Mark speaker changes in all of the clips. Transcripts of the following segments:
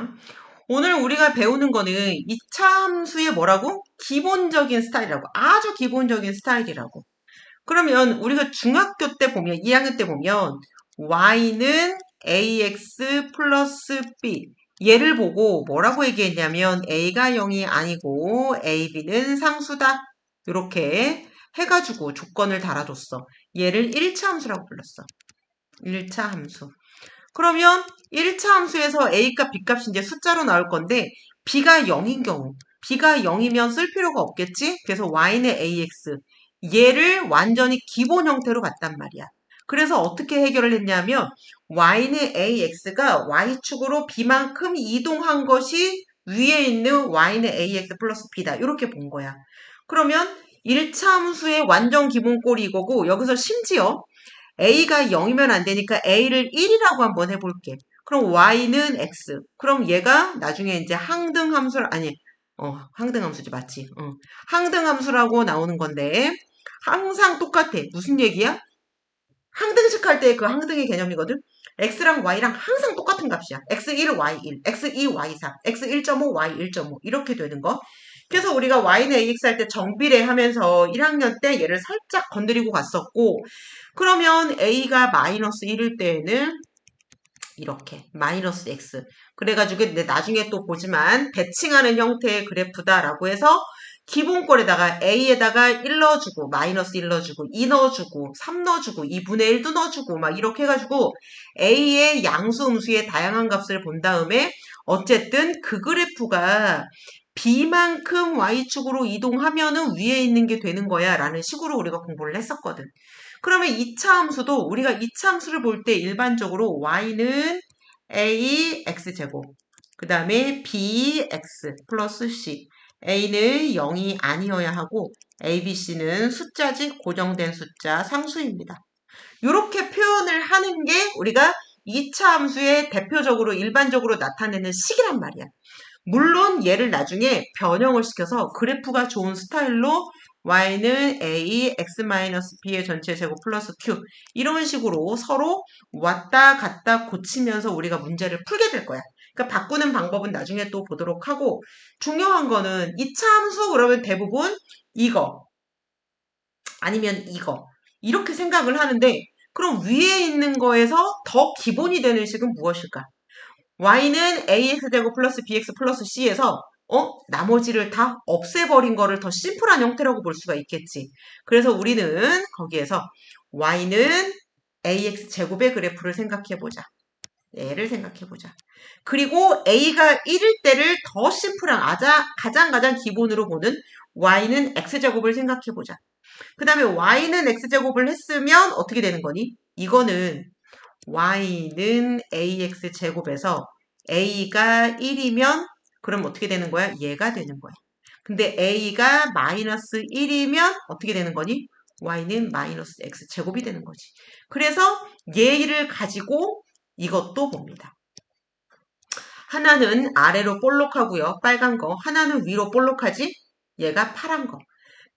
Speaker 1: 자, 오늘 우리가 배우는 거는 2차 함수의 뭐라고? 기본적인 스타일이라고. 아주 기본적인 스타일이라고. 그러면 우리가 중학교 때 보면, 2학년 때 보면 y는 ax 플러스 b 얘를 보고 뭐라고 얘기했냐면 a가 0이 아니고 ab는 상수다. 이렇게 해가지고 조건을 달아줬어. 얘를 1차 함수라고 불렀어. 1차 함수. 그러면 1차 함수에서 a값, b값이 이제 숫자로 나올 건데 b가 0인 경우, b가 0이면 쓸 필요가 없겠지? 그래서 y는 ax, 얘를 완전히 기본 형태로 봤단 말이야. 그래서 어떻게 해결을 했냐면 y는 ax가 y축으로 b만큼 이동한 것이 위에 있는 y는 ax 플러스 b다. 이렇게 본 거야. 그러면 1차 함수의 완전 기본꼴이 이거고 여기서 심지어 a가 0이면 안 되니까 a를 1이라고 한번 해볼게. 그럼 y는 x. 그럼 얘가 나중에 이제 항등함수, 아니, 항등함수지, 맞지? 항등함수라고 나오는 건데, 항상 똑같아. 무슨 얘기야? 항등식 할 때 그 항등의 개념이거든? x랑 y랑 항상 똑같은 값이야. x1, y1, x2, y3, x1.5, y1.5 이렇게 되는 거. 그래서 우리가 y는 ax 할 때 정비례 하면서 1학년 때 얘를 살짝 건드리고 갔었고 그러면 a가 마이너스 1일 때에는 이렇게 마이너스 x 그래가지고 나중에 또 보지만 배칭하는 형태의 그래프다라고 해서 기본꼴에다가 a에다가 1 넣어주고 마이너스 1 넣어주고 2 넣어주고 3 넣어주고 2분의 1도 넣어주고 막 이렇게 해가지고 a의 양수 음수의 다양한 값을 본 다음에 어쨌든 그 그래프가 b만큼 y축으로 이동하면은 위에 있는 게 되는 거야 라는 식으로 우리가 공부를 했었거든. 그러면 2차 함수도 우리가 2차 함수를 볼 때 일반적으로 y는 a x제곱 그 다음에 bx 플러스 c a는 0이 아니어야 하고 a, b, c는 숫자지 고정된 숫자 상수입니다. 이렇게 표현을 하는 게 우리가 2차 함수의 대표적으로 일반적으로 나타내는 식이란 말이야. 물론 얘를 나중에 변형을 시켜서 그래프가 좋은 스타일로 y는 a, x-b의 전체 제곱 플러스 q 이런 식으로 서로 왔다 갔다 고치면서 우리가 문제를 풀게 될 거야. 그러니까 바꾸는 방법은 나중에 또 보도록 하고 중요한 거는 2차 함수 그러면 대부분 이거 아니면 이거 이렇게 생각을 하는데 그럼 위에 있는 거에서 더 기본이 되는 식은 무엇일까? y는 ax제곱 플러스 bx 플러스 c에서 나머지를 다 없애버린 거를 더 심플한 형태라고 볼 수가 있겠지. 그래서 우리는 거기에서 y는 ax제곱의 그래프를 생각해보자. 얘를 생각해보자. 그리고 a가 1일 때를 더 심플한 가장 기본으로 보는 y는 x제곱을 생각해보자. 그 다음에 y는 x제곱을 했으면 어떻게 되는 거니? 이거는 y는 ax제곱에서 a가 1이면 그럼 어떻게 되는 거야? 얘가 되는 거야. 근데 a가 마이너스 1이면 어떻게 되는 거니? y는 마이너스 x제곱이 되는 거지. 그래서 얘를 가지고 이것도 봅니다. 하나는 아래로 볼록하고요. 빨간 거. 하나는 위로 볼록하지? 얘가 파란 거.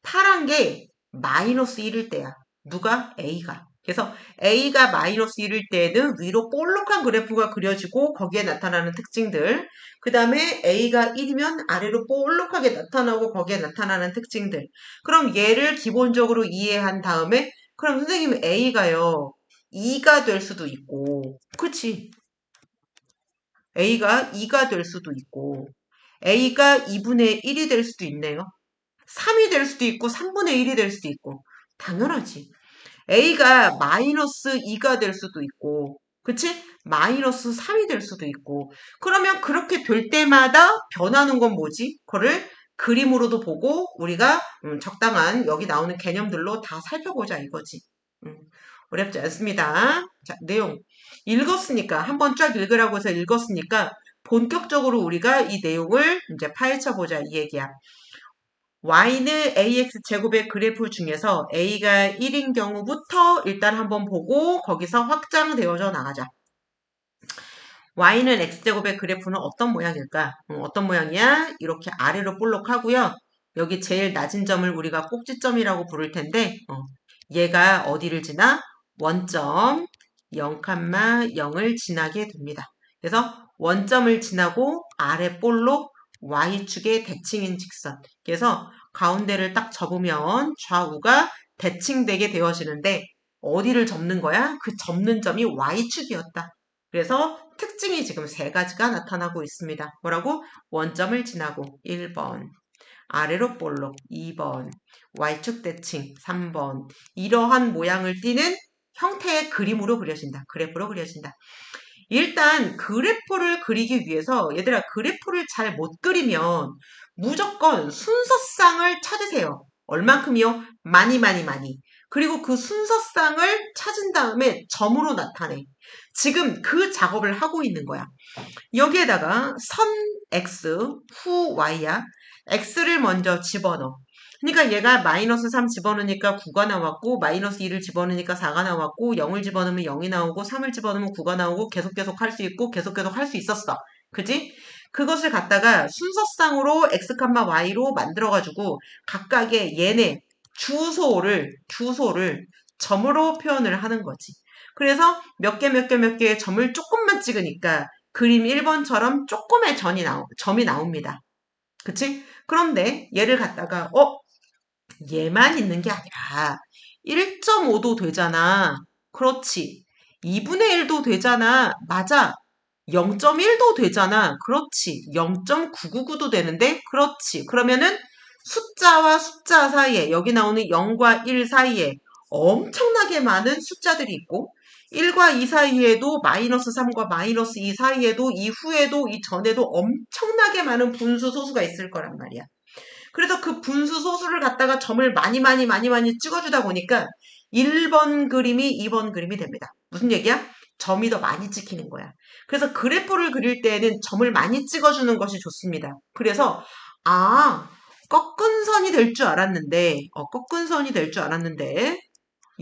Speaker 1: 파란 게 마이너스 1일 때야. 누가? a가. 그래서 a가 마이너스 1일 때에는 위로 볼록한 그래프가 그려지고 거기에 나타나는 특징들. 그 다음에 a가 1이면 아래로 볼록하게 나타나고 거기에 나타나는 특징들. 그럼 얘를 기본적으로 이해한 다음에 그럼 선생님 a가요. 2가 될 수도 있고 그치? a가 2가 될 수도 있고 a가 2분의 1이 될 수도 있네요. 3이 될 수도 있고 3분의 1이 될 수도 있고 당연하지. a가 마이너스 2가 될 수도 있고 그치? 마이너스 3이 될 수도 있고 그러면 그렇게 될 때마다 변하는 건 뭐지? 그거를 그림으로도 보고 우리가 적당한 여기 나오는 개념들로 다 살펴보자 이거지. 어렵지 않습니다. 자, 내용 읽었으니까 한번 쫙 읽으라고 해서 읽었으니까 본격적으로 우리가 이 내용을 이제 파헤쳐보자 이 얘기야. y는 ax제곱의 그래프 중에서 a가 1인 경우부터 일단 한번 보고 거기서 확장되어져 나가자. y는 x제곱의 그래프는 어떤 모양일까? 어떤 모양이야? 이렇게 아래로 볼록하고요. 여기 제일 낮은 점을 우리가 꼭지점이라고 부를 텐데 얘가 어디를 지나? 원점 0,0을 지나게 됩니다. 그래서 원점을 지나고 아래 볼록 Y축의 대칭인 직선. 그래서 가운데를 딱 접으면 좌우가 대칭되게 되어지는데 어디를 접는 거야? 그 접는 점이 Y축이었다. 그래서 특징이 지금 세 가지가 나타나고 있습니다. 뭐라고? 원점을 지나고 1번, 아래로 볼록 2번, Y축 대칭 3번. 이러한 모양을 띠는 형태의 그림으로 그려진다. 그래프로 그려진다. 일단 그래프를 그리기 위해서 얘들아 그래프를 잘 못 그리면 무조건 순서쌍을 찾으세요. 얼만큼이요? 많이 많이 많이. 그리고 그 순서쌍을 찾은 다음에 점으로 나타내. 지금 그 작업을 하고 있는 거야. 여기에다가 선 X, 후 Y야. X를 먼저 집어넣어. 그러니까 얘가 마이너스 3 집어넣으니까 9가 나왔고 마이너스 2를 집어넣으니까 4가 나왔고 0을 집어넣으면 0이 나오고 3을 집어넣으면 9가 나오고 계속 할 수 있고 계속 할 수 있었어. 그지? 그것을 갖다가 순서쌍으로 X, Y로 만들어가지고 각각의 얘네 주소를 점으로 표현을 하는 거지. 그래서 몇 개의 점을 조금만 찍으니까 그림 1번처럼 조금의 점이 나옵니다. 그치? 그런데 얘를 갖다가 얘만 있는 게 아니라 1.5도 되잖아. 그렇지. 2분의 1도 되잖아. 맞아. 0.1도 되잖아. 그렇지. 0.999도 되는데 그렇지. 그러면은 숫자와 숫자 사이에 여기 나오는 0과 1 사이에 엄청나게 많은 숫자들이 있고 1과 2 사이에도 마이너스 3과 마이너스 2 사이에도 이후에도 이전에도 엄청나게 많은 분수 소수가 있을 거란 말이야. 그래서 그 분수 소수를 갖다가 점을 많이 찍어주다 보니까 1번 그림이 2번 그림이 됩니다. 무슨 얘기야? 점이 더 많이 찍히는 거야. 그래서 그래프를 그릴 때에는 점을 많이 찍어주는 것이 좋습니다. 그래서 꺾은 선이 될 줄 알았는데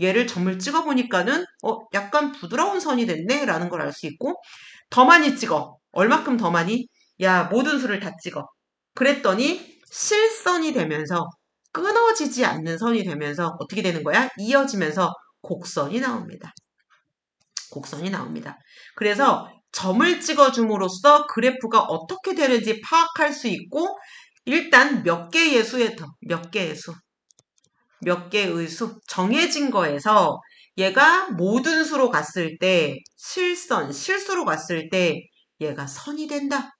Speaker 1: 얘를 점을 찍어보니까는 약간 부드러운 선이 됐네 라는 걸 알 수 있고 더 많이 찍어. 얼마큼 더 많이? 야, 모든 수를 다 찍어. 그랬더니 실선이 되면서 끊어지지 않는 선이 되면서 어떻게 되는 거야? 이어지면서 곡선이 나옵니다. 곡선이 나옵니다. 그래서 점을 찍어줌으로써 그래프가 어떻게 되는지 파악할 수 있고 일단 몇 개의 수 정해진 거에서 얘가 모든 수로 갔을 때 실수로 갔을 때 얘가 선이 된다.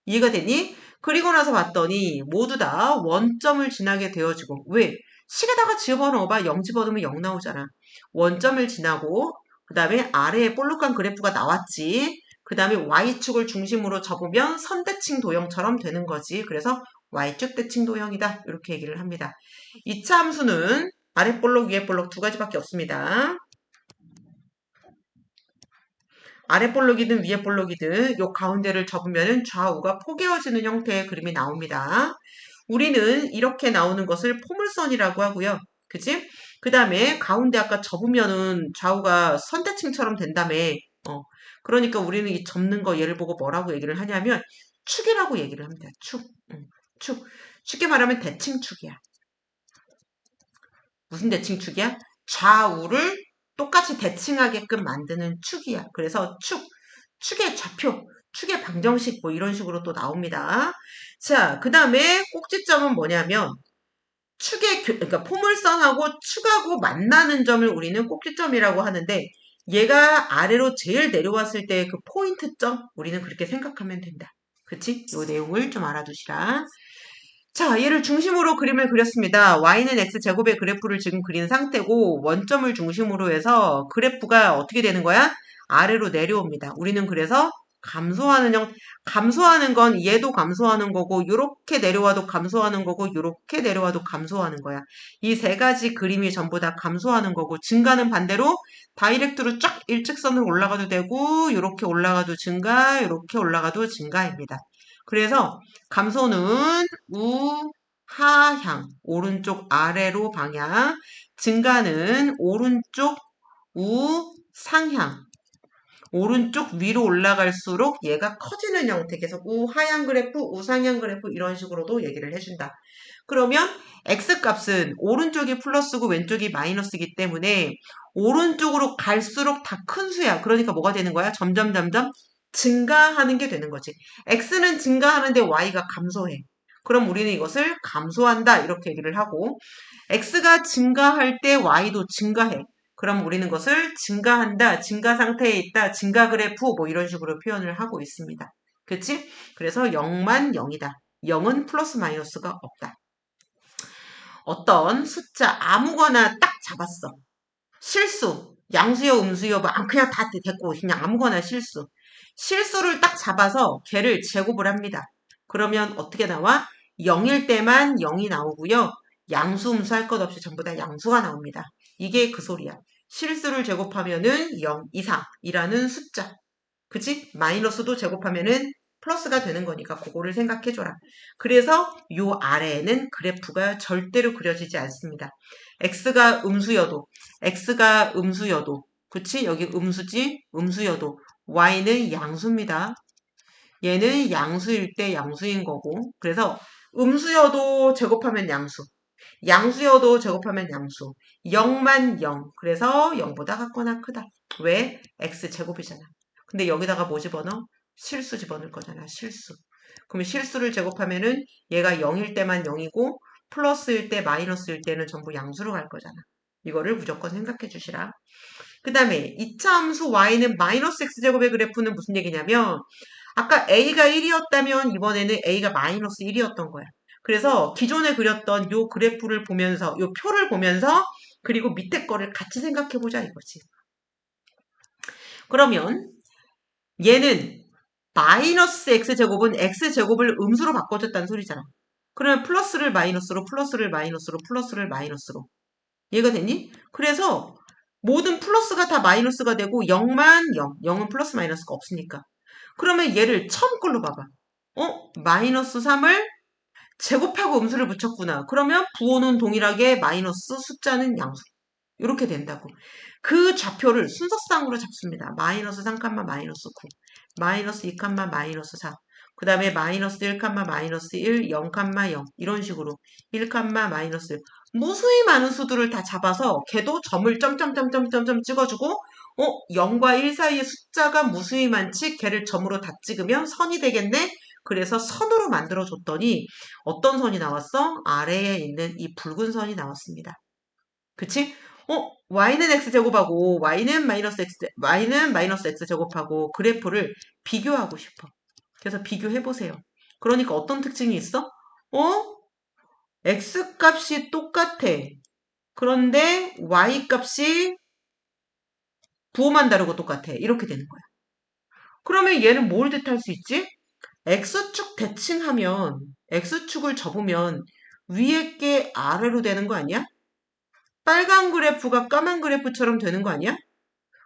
Speaker 1: 이해가 되니? 그리고 나서 봤더니 모두 다 원점을 지나게 되어지고 왜? 식에다가 집어넣어봐. 0 집어넣으면 0 나오잖아. 원점을 지나고 그 다음에 아래에 볼록한 그래프가 나왔지. 그 다음에 Y축을 중심으로 접으면 선대칭 도형처럼 되는 거지. 그래서 Y축 대칭 도형이다. 이렇게 얘기를 합니다. 2차 함수는 아래 볼록, 위에 볼록 두 가지밖에 없습니다. 아래 볼록이든 위에 볼록이든 요 가운데를 접으면 좌우가 포개어지는 형태의 그림이 나옵니다. 우리는 이렇게 나오는 것을 포물선이라고 하고요. 그치? 그 다음에 가운데 아까 접으면은 좌우가 선대칭처럼 된다며. 그러니까 우리는 이 접는 거 얘를 보고 뭐라고 얘기를 하냐면 축이라고 얘기를 합니다. 축. 쉽게 말하면 대칭축이야. 무슨 대칭축이야? 좌우를 똑같이 대칭하게끔 만드는 축이야. 그래서 축의 좌표, 축의 방정식 뭐 이런 식으로 또 나옵니다. 자, 그 다음에 꼭지점은 뭐냐면 그러니까 포물선하고 축하고 만나는 점을 우리는 꼭지점이라고 하는데 얘가 아래로 제일 내려왔을 때 그 포인트점 우리는 그렇게 생각하면 된다. 그치? 이 내용을 좀 알아두시라. 자, 얘를 중심으로 그림을 그렸습니다. y는 x제곱의 그래프를 지금 그린 상태고 원점을 중심으로 해서 그래프가 어떻게 되는 거야? 아래로 내려옵니다. 우리는 그래서 감소하는 건 얘도 감소하는 거고 요렇게 내려와도 감소하는 거고 요렇게 내려와도 감소하는 거야. 이 세 가지 그림이 전부 다 감소하는 거고 증가는 반대로 다이렉트로 쫙 일직선으로 올라가도 되고 요렇게 올라가도 증가, 요렇게 올라가도 증가입니다. 그래서 감소는 우하향, 오른쪽 아래로 방향, 증가는 오른쪽 우상향, 오른쪽 위로 올라갈수록 얘가 커지는 형태, 계속 우하향 그래프, 우상향 그래프 이런 식으로도 얘기를 해준다. 그러면 x값은 오른쪽이 플러스고 왼쪽이 마이너스이기 때문에 오른쪽으로 갈수록 다 큰 수야. 그러니까 뭐가 되는 거야? 점점 증가하는 게 되는 거지. x는 증가하는데 y가 감소해. 그럼 우리는 이것을 감소한다 이렇게 얘기를 하고 x가 증가할 때 y도 증가해. 그럼 우리는 것을 증가한다, 증가 상태에 있다, 증가 그래프 뭐 이런 식으로 표현을 하고 있습니다. 그치? 그래서 0만 0이다. 0은 플러스 마이너스가 없다. 어떤 숫자 아무거나 딱 잡았어. 실수, 양수요, 음수요, 뭐 그냥 다 됐고 그냥 아무거나 실수. 실수를 딱 잡아서 걔를 제곱을 합니다. 그러면 어떻게 나와? 0일 때만 0이 나오고요. 양수, 음수 할 것 없이 전부 다 양수가 나옵니다. 이게 그 소리야. 실수를 제곱하면은 0 이상이라는 숫자. 그치? 마이너스도 제곱하면은 플러스가 되는 거니까 그거를 생각해줘라. 그래서 요 아래에는 그래프가 절대로 그려지지 않습니다. x가 음수여도, 그치? 여기 음수지? 음수여도, y는 양수입니다. 얘는 양수일 때 양수인 거고, 그래서 음수여도 제곱하면 양수, 양수여도 제곱하면 양수, 0만 0, 그래서 0보다 같거나 크다. 왜? x제곱이잖아. 근데 여기다가 뭐 집어넣어? 실수 집어넣을 거잖아, 실수. 그럼 실수를 제곱하면은 얘가 0일 때만 0이고 플러스일 때 마이너스일 때는 전부 양수로 갈 거잖아. 이거를 무조건 생각해 주시라. 그 다음에 2차 함수 y는 마이너스 x제곱의 그래프는 무슨 얘기냐면 아까 a가 1이었다면 이번에는 a가 마이너스 1이었던 거야. 그래서 기존에 그렸던 요 그래프를 보면서 요 표를 보면서 그리고 밑에 거를 같이 생각해 보자 이거지. 그러면 얘는 마이너스 x제곱은 x제곱을 음수로 바꿔줬다는 소리잖아. 그러면 플러스를 마이너스로 플러스를 마이너스로 플러스를 마이너스로 이해가 됐니? 그래서 모든 플러스가 다 마이너스가 되고 0만 0, 0은 플러스 마이너스가 없으니까. 그러면 얘를 처음 걸로 봐봐. 마이너스 3을 제곱하고 음수를 붙였구나. 그러면 부호는 동일하게 마이너스, 숫자는 양수. 이렇게 된다고. 그 좌표를 순서상으로 잡습니다. 마이너스 3, 마이너스 9, 마이너스 2, 마이너스 4, 그 다음에 마이너스 1, 마이너스 1, 0, 0 이런 식으로 1, 마이너스 1. 무수히 많은 수들을 다 잡아서 걔도 점을 점점점점점점 찍어주고 0과 1 사이의 숫자가 무수히 많지 걔를 점으로 다 찍으면 선이 되겠네. 그래서 선으로 만들어줬더니 어떤 선이 나왔어? 아래에 있는 이 붉은 선이 나왔습니다. 그치? y는 x제곱하고 y는 마이너스 x제곱하고 그래프를 비교하고 싶어. 그래서 비교해보세요. 그러니까 어떤 특징이 있어? x값이 똑같아. 그런데 y값이 부호만 다르고 똑같아. 이렇게 되는 거야. 그러면 얘는 뭘 뜻할 수 있지? x축 대칭하면 x축을 접으면 위에 게 아래로 되는 거 아니야? 빨간 그래프가 까만 그래프처럼 되는 거 아니야?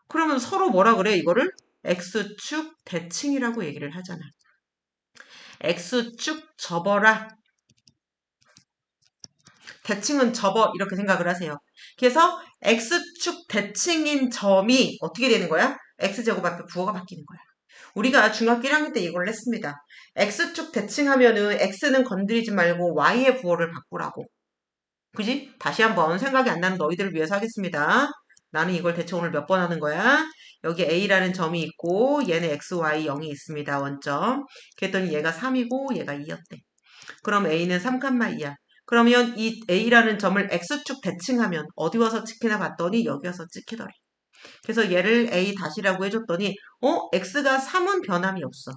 Speaker 1: 그러면 서로 뭐라 그래? 이거를 x축 대칭이라고 얘기를 하잖아. x축 접어라. 대칭은 접어 이렇게 생각을 하세요. 그래서 x축 대칭인 점이 어떻게 되는 거야? x제곱 앞에 부호가 바뀌는 거야. 우리가 중학교 1학년 때 이걸 했습니다. x축 대칭하면은 x는 건드리지 말고 y의 부호를 바꾸라고. 그지? 다시 한번 생각이 안 나는 너희들을 위해서 하겠습니다. 나는 이걸 대체 오늘 몇 번 하는 거야? 여기 a라는 점이 있고 얘는 x, y 0이 있습니다. 원점. 그랬더니 얘가 3이고 얘가 2였대. 그럼 a는 3, 2야. 그러면 이 a라는 점을 x축 대칭하면 어디 와서 찍히나 봤더니 여기 와서 찍히더래. 그래서 얘를 a 다시라고 해줬더니 x가 3은 변함이 없어.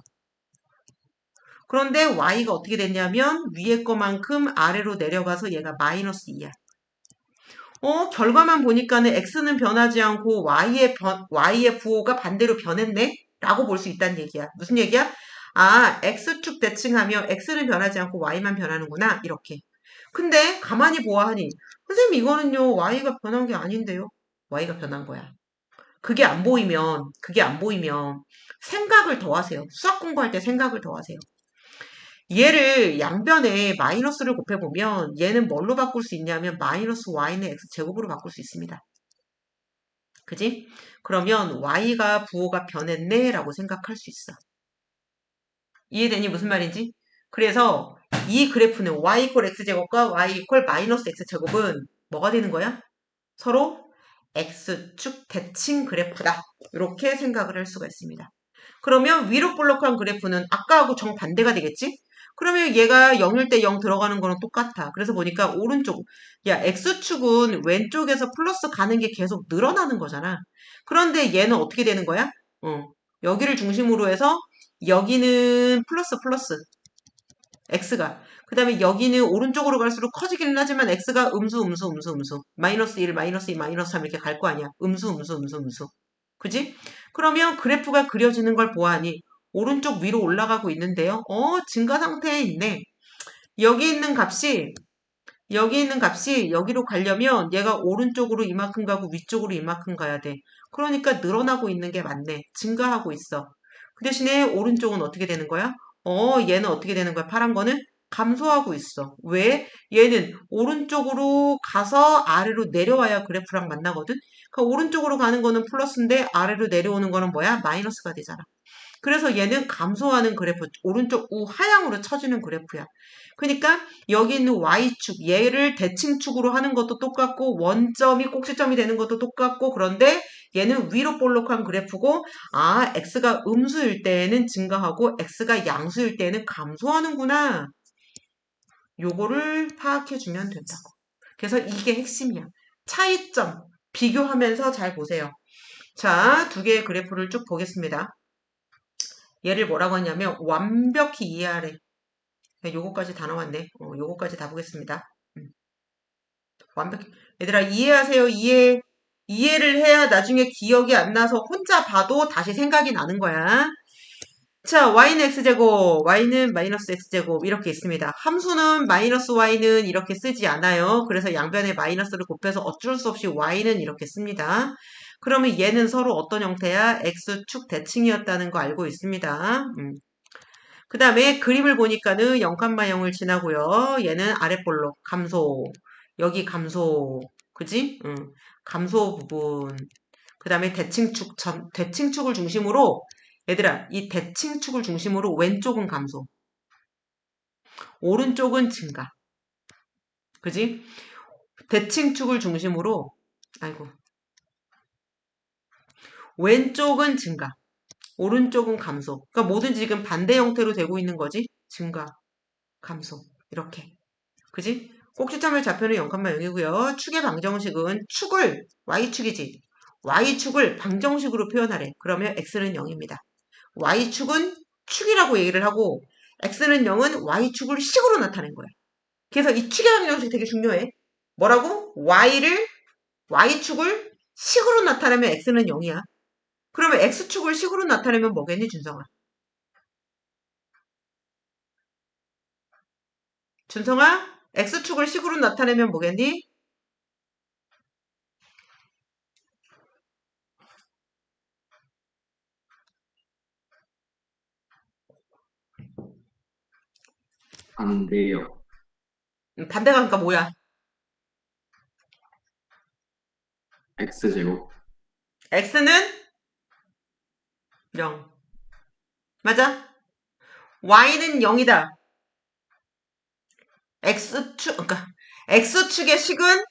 Speaker 1: 그런데 y가 어떻게 됐냐면 위에 거만큼 아래로 내려가서 얘가 마이너스 2야. 결과만 보니까는 x는 변하지 않고 y의 부호가 반대로 변했네? 라고 볼 수 있다는 얘기야. 무슨 얘기야? 아, x축 대칭하면 x는 변하지 않고 y만 변하는구나. 이렇게. 근데 가만히 보아하니 선생님 이거는요 y가 변한 게 아닌데요. y가 변한 거야. 그게 안 보이면 생각을 더 하세요. 수학 공부할 때 생각을 더 하세요. 얘를 양변에 마이너스를 곱해보면 얘는 뭘로 바꿀 수 있냐면 마이너스 y는 x제곱으로 바꿀 수 있습니다. 그지? 그러면 y가 부호가 변했네 라고 생각할 수 있어. 이해되니 무슨 말인지? 그래서 이 그래프는 y 이퀄 x제곱과 y 이퀄 마이너스 x제곱은 뭐가 되는 거야? 서로 x축 대칭 그래프다. 이렇게 생각을 할 수가 있습니다. 그러면 위로 볼록한 그래프는 아까하고 정반대가 되겠지? 그러면 얘가 0일 때 0 들어가는 거는 똑같아. 그래서 보니까 오른쪽, 야, X축은 왼쪽에서 플러스 가는 게 계속 늘어나는 거잖아. 그런데 얘는 어떻게 되는 거야? 여기를 중심으로 해서 여기는 플러스 플러스 x가 그 다음에 여기는 오른쪽으로 갈수록 커지기는 하지만 x가 음수 마이너스 1 마이너스 2 마이너스 3 이렇게 갈 거 아니야. 음수 그지? 그러면 그래프가 그려지는 걸 보아하니 오른쪽 위로 올라가고 있는데요. 증가 상태에 있네. 여기 있는 값이 여기로 가려면 얘가 오른쪽으로 이만큼 가고 위쪽으로 이만큼 가야 돼. 그러니까 늘어나고 있는 게 맞네. 증가하고 있어. 그 대신에 오른쪽은 어떻게 되는 거야? 얘는 어떻게 되는 거야? 파란 거는 감소하고 있어. 왜? 얘는 오른쪽으로 가서 아래로 내려와야 그래프랑 만나거든? 그러니까 오른쪽으로 가는 거는 플러스인데 아래로 내려오는 거는 뭐야? 마이너스가 되잖아. 그래서 얘는 감소하는 그래프, 오른쪽 우하향으로 처지는 그래프야. 그러니까 여기 있는 Y축, 얘를 대칭축으로 하는 것도 똑같고 원점이 꼭지점이 되는 것도 똑같고 그런데 얘는 위로 볼록한 그래프고 X가 음수일 때에는 증가하고 X가 양수일 때에는 감소하는구나. 요거를 파악해주면 된다고. 그래서 이게 핵심이야. 차이점, 비교하면서 잘 보세요. 자, 두 개의 그래프를 쭉 보겠습니다. 얘를 뭐라고 하냐면 완벽히 이해하래. 요거까지 다 나왔네. 요거까지 다 보겠습니다. 완벽히. 얘들아 이해하세요. 이해를 해야 나중에 기억이 안 나서 혼자 봐도 다시 생각이 나는 거야. 자, y는 x제곱, y는 마이너스 x제곱 이렇게 있습니다. 함수는 마이너스 y는 이렇게 쓰지 않아요. 그래서 양변에 마이너스를 곱해서 어쩔 수 없이 y는 이렇게 씁니다. 그러면 얘는 서로 어떤 형태야? x축 대칭이었다는 거 알고 있습니다. 그 다음에 그림을 보니까는 0,0을 지나고요. 얘는 아랫볼록 감소. 여기 감소. 그지? 감소 부분. 그 다음에 대칭축을 중심으로 얘들아 이 대칭축을 중심으로 왼쪽은 감소. 오른쪽은 증가. 그지? 대칭축을 중심으로 아이고 왼쪽은 증가. 오른쪽은 감소. 그러니까 뭐든지 지금 반대 형태로 되고 있는 거지. 증가, 감소. 이렇게. 그지? 꼭지점의 좌표는 0,0이고요. 축의 방정식은 축을 y축이지. y축을 방정식으로 표현하래. 그러면 x는 0입니다. y축은 축이라고 얘기를 하고 x는 0은 y축을 식으로 나타낸 거야. 그래서 이 축의 방정식이 되게 중요해. 뭐라고? y축을 식으로 나타내면 x는 0이야. 그러면 x축을 식으로 나타내면 뭐겠니, 준성아? 준성아? x축을 식으로 나타내면 뭐겠니?
Speaker 2: 안 돼요.
Speaker 1: 반대가 그러니까 뭐야?
Speaker 2: X제곱.
Speaker 1: x는 0. 맞아? y는 0이다. 그러니까 x축의 식은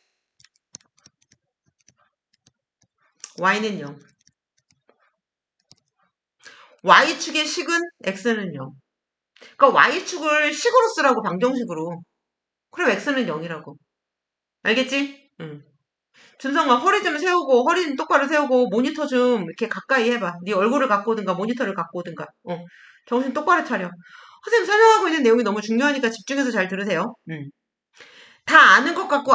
Speaker 1: y는 0. y축의 식은 x는 0. 그러니까 y축을 식으로 쓰라고 방정식으로. 그럼 x는 0이라고. 알겠지? 응. 준성아 허리 좀 세우고 허리 좀 똑바로 세우고 모니터 좀 이렇게 가까이 해봐. 네 얼굴을 갖고 오든가 모니터를 갖고 오든가. 정신 똑바로 차려. 선생님 설명하고 있는 내용이 너무 중요하니까 집중해서 잘 들으세요. 다 아는 것 같고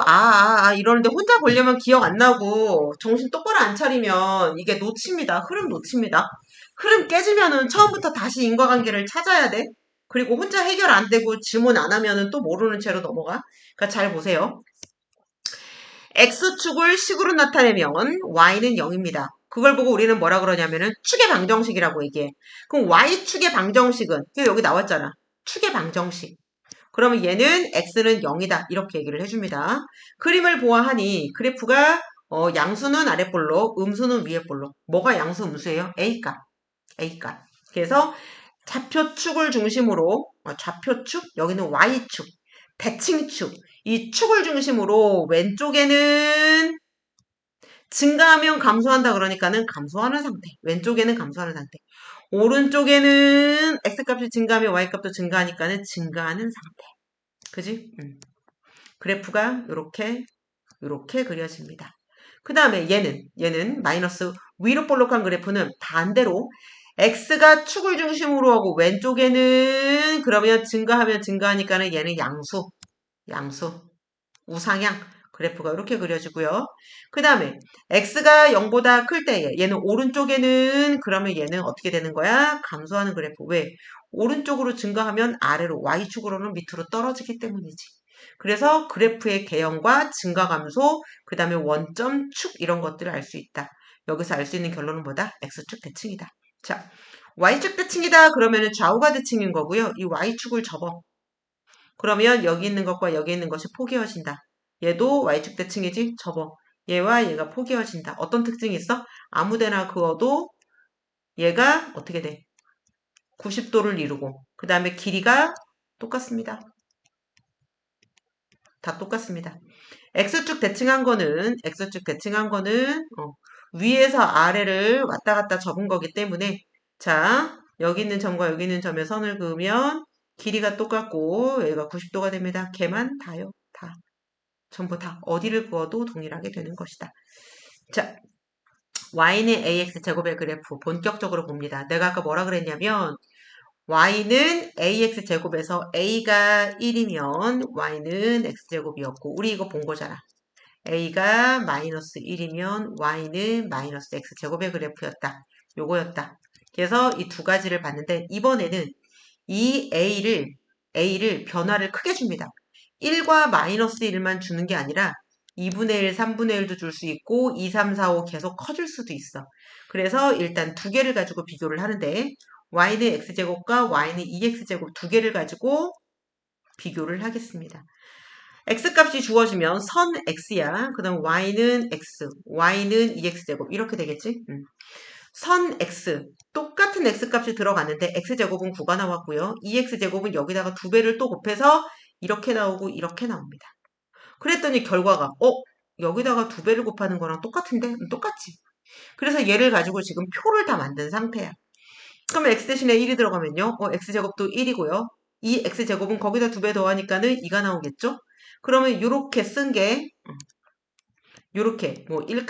Speaker 1: 이러는데 혼자 보려면 기억 안 나고 정신 똑바로 안 차리면 이게 놓칩니다. 흐름 놓칩니다. 흐름 깨지면은 처음부터 다시 인과관계를 찾아야 돼. 그리고 혼자 해결 안 되고 질문 안 하면은 또 모르는 채로 넘어가. 그러니까 잘 보세요. x축을 식으로 나타내면 y는 0입니다. 그걸 보고 우리는 뭐라 그러냐면은 축의 방정식이라고 얘기해. 그럼 y축의 방정식은 여기 나왔잖아. 축의 방정식. 그러면 얘는 x는 0이다. 이렇게 얘기를 해줍니다. 그림을 보아하니 그래프가 양수는 아랫볼록, 음수는 위에볼록. 뭐가 양수, 음수예요? A값. A값. 그래서 좌표축을 중심으로 좌표축, 여기는 Y축, 대칭축. 이 축을 중심으로 왼쪽에는 증가하면 감소한다 그러니까는 감소하는 상태. 왼쪽에는 감소하는 상태. 오른쪽에는 x값이 증가하면 y값도 증가하니까는 증가하는 상태. 그지? 그래프가 요렇게 그려집니다. 그 다음에 얘는 마이너스 위로 볼록한 그래프는 반대로 x가 축을 중심으로 하고 왼쪽에는 그러면 증가하면 증가하니까는 얘는 양수, 우상향 그래프가 이렇게 그려지고요. 그 다음에 x가 0보다 클 때 얘는 오른쪽에는 그러면 얘는 어떻게 되는 거야? 감소하는 그래프. 왜? 오른쪽으로 증가하면 아래로 y축으로는 밑으로 떨어지기 때문이지. 그래서 그래프의 개형과 증가 감소, 그 다음에 원점 축 이런 것들을 알 수 있다. 여기서 알 수 있는 결론은 뭐다? x축 대칭이다. 자, y축 대칭이다 그러면 좌우가 대칭인 거고요. 이 y축을 접어. 그러면 여기 있는 것과 여기 있는 것이 포개어진다. 얘도 y축 대칭이지? 접어. 얘와 얘가 포개어진다. 어떤 특징이 있어? 아무데나 그어도 얘가 어떻게 돼? 90도를 이루고 그 다음에 길이가 똑같습니다. 다 똑같습니다. X축 대칭한 거는 위에서 아래를 왔다 갔다 접은 거기 때문에 자 여기 있는 점과 여기 있는 점에 선을 그으면 길이가 똑같고 얘가 90도가 됩니다. 걔만 다요. 다. 전부 다 어디를 그어도 동일하게 되는 것이다. 자, y는 ax 제곱의 그래프 본격적으로 봅니다. 내가 아까 뭐라 그랬냐면 y는 ax 제곱에서 a가 1이면 y는 x제곱이었고 우리 이거 본 거잖아. a가 마이너스 1이면 y는 마이너스 x제곱의 그래프였다. 요거였다. 그래서 이 두 가지를 봤는데 이번에는 이 a를 변화를 크게 줍니다. 1과 마이너스 1만 주는 게 아니라 2분의 1, 3분의 1도 줄 수 있고 2, 3, 4, 5 계속 커질 수도 있어. 그래서 일단 두 개를 가지고 비교를 하는데 y는 x제곱과 y는 2x제곱 두 개를 가지고 비교를 하겠습니다. x값이 주어지면 선 x야. 그 다음 y는 x, y는 2x제곱 이렇게 되겠지? 선 x, 똑같은 x값이 들어갔는데 x제곱은 9가 나왔고요. 2x제곱은 여기다가 2배를 또 곱해서 이렇게 나오고 이렇게 나옵니다. 그랬더니 결과가 여기다가 2배를 곱하는 거랑 똑같은데? 똑같지. 그래서 얘를 가지고 지금 표를 다 만든 상태야. 그러면 x 대신에 1이 들어가면요. x제곱도 1이고요. 이 x제곱은 거기다 2배 더하니까는 2가 나오겠죠? 그러면 이렇게 쓴 게 요렇게 뭐 1,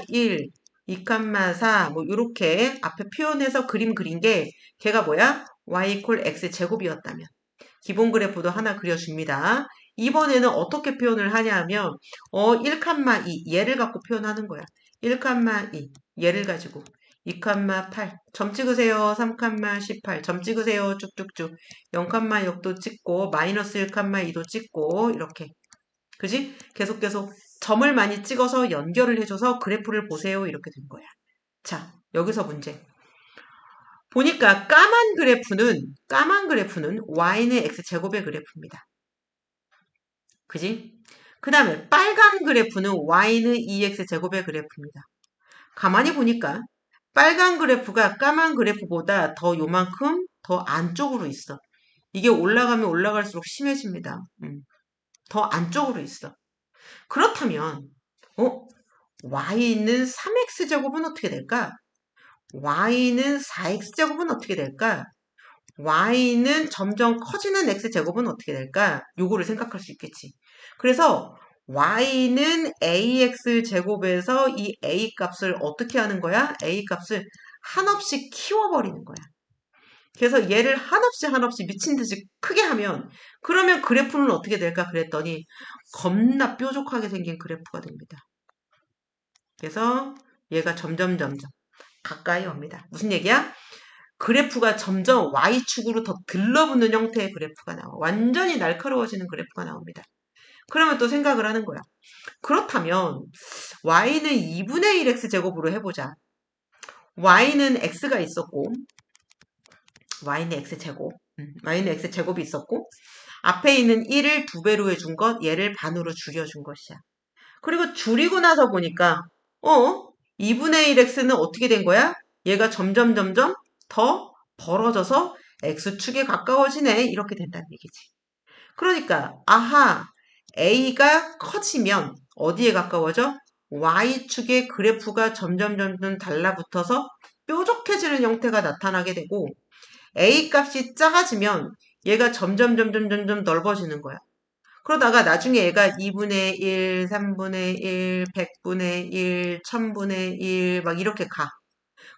Speaker 1: 1, 2, 4 뭐 요렇게 앞에 표현해서 그림 그린 게 걔가 뭐야? y equal x 제곱이었다면 기본 그래프도 하나 그려줍니다. 이번에는 어떻게 표현을 하냐 하면 1, 2 얘를 갖고 표현하는 거야. 1, 2 얘를 가지고 2, 8 점 찍으세요. 3, 18 점 찍으세요. 쭉쭉쭉 0, 6도 찍고 마이너스 1, 2도 찍고 이렇게 그지? 계속 점을 많이 찍어서 연결을 해줘서 그래프를 보세요. 이렇게 된 거야. 자, 여기서 문제. 보니까 까만 그래프는 y는 x제곱의 그래프입니다. 그지? 그 다음에 빨간 그래프는 y는 2x제곱의 그래프입니다. 가만히 보니까 빨간 그래프가 까만 그래프보다 더 요만큼 더 안쪽으로 있어. 이게 올라가면 올라갈수록 심해집니다. 더 안쪽으로 있어. 그렇다면 y는 3x제곱은 어떻게 될까? y는 4x제곱은 어떻게 될까? y는 점점 커지는 x제곱은 어떻게 될까? 요거를 생각할 수 있겠지. 그래서 y는 ax제곱에서 이 a 값을 어떻게 하는 거야? a 값을 한없이 키워버리는 거야. 그래서 얘를 한없이 미친 듯이 크게 하면 그러면 그래프는 어떻게 될까 그랬더니 겁나 뾰족하게 생긴 그래프가 됩니다. 그래서 얘가 점점 가까이 옵니다. 무슨 얘기야? 그래프가 점점 Y축으로 더 들러붙는 형태의 그래프가 나와. 완전히 날카로워지는 그래프가 나옵니다. 그러면 또 생각을 하는 거야. 그렇다면 Y는 2분의 1x제곱으로 해보자. Y는 x가 있었고 Y는 x제곱 Y는 x제곱이 있었고 앞에 있는 1을 2배로 해준 것 얘를 반으로 줄여준 것이야. 그리고 줄이고 나서 보니까 2분의 1x는 어떻게 된 거야? 얘가 점점 더 벌어져서 x축에 가까워지네. 이렇게 된다는 얘기지. 그러니까 아하 a가 커지면 어디에 가까워져? y축의 그래프가 점점 달라붙어서 뾰족해지는 형태가 나타나게 되고 A 값이 작아지면 얘가 점점 넓어지는 거야. 그러다가 나중에 얘가 2분의 1, 3분의 1, 100분의 1, 1000분의 1 막 이렇게 가.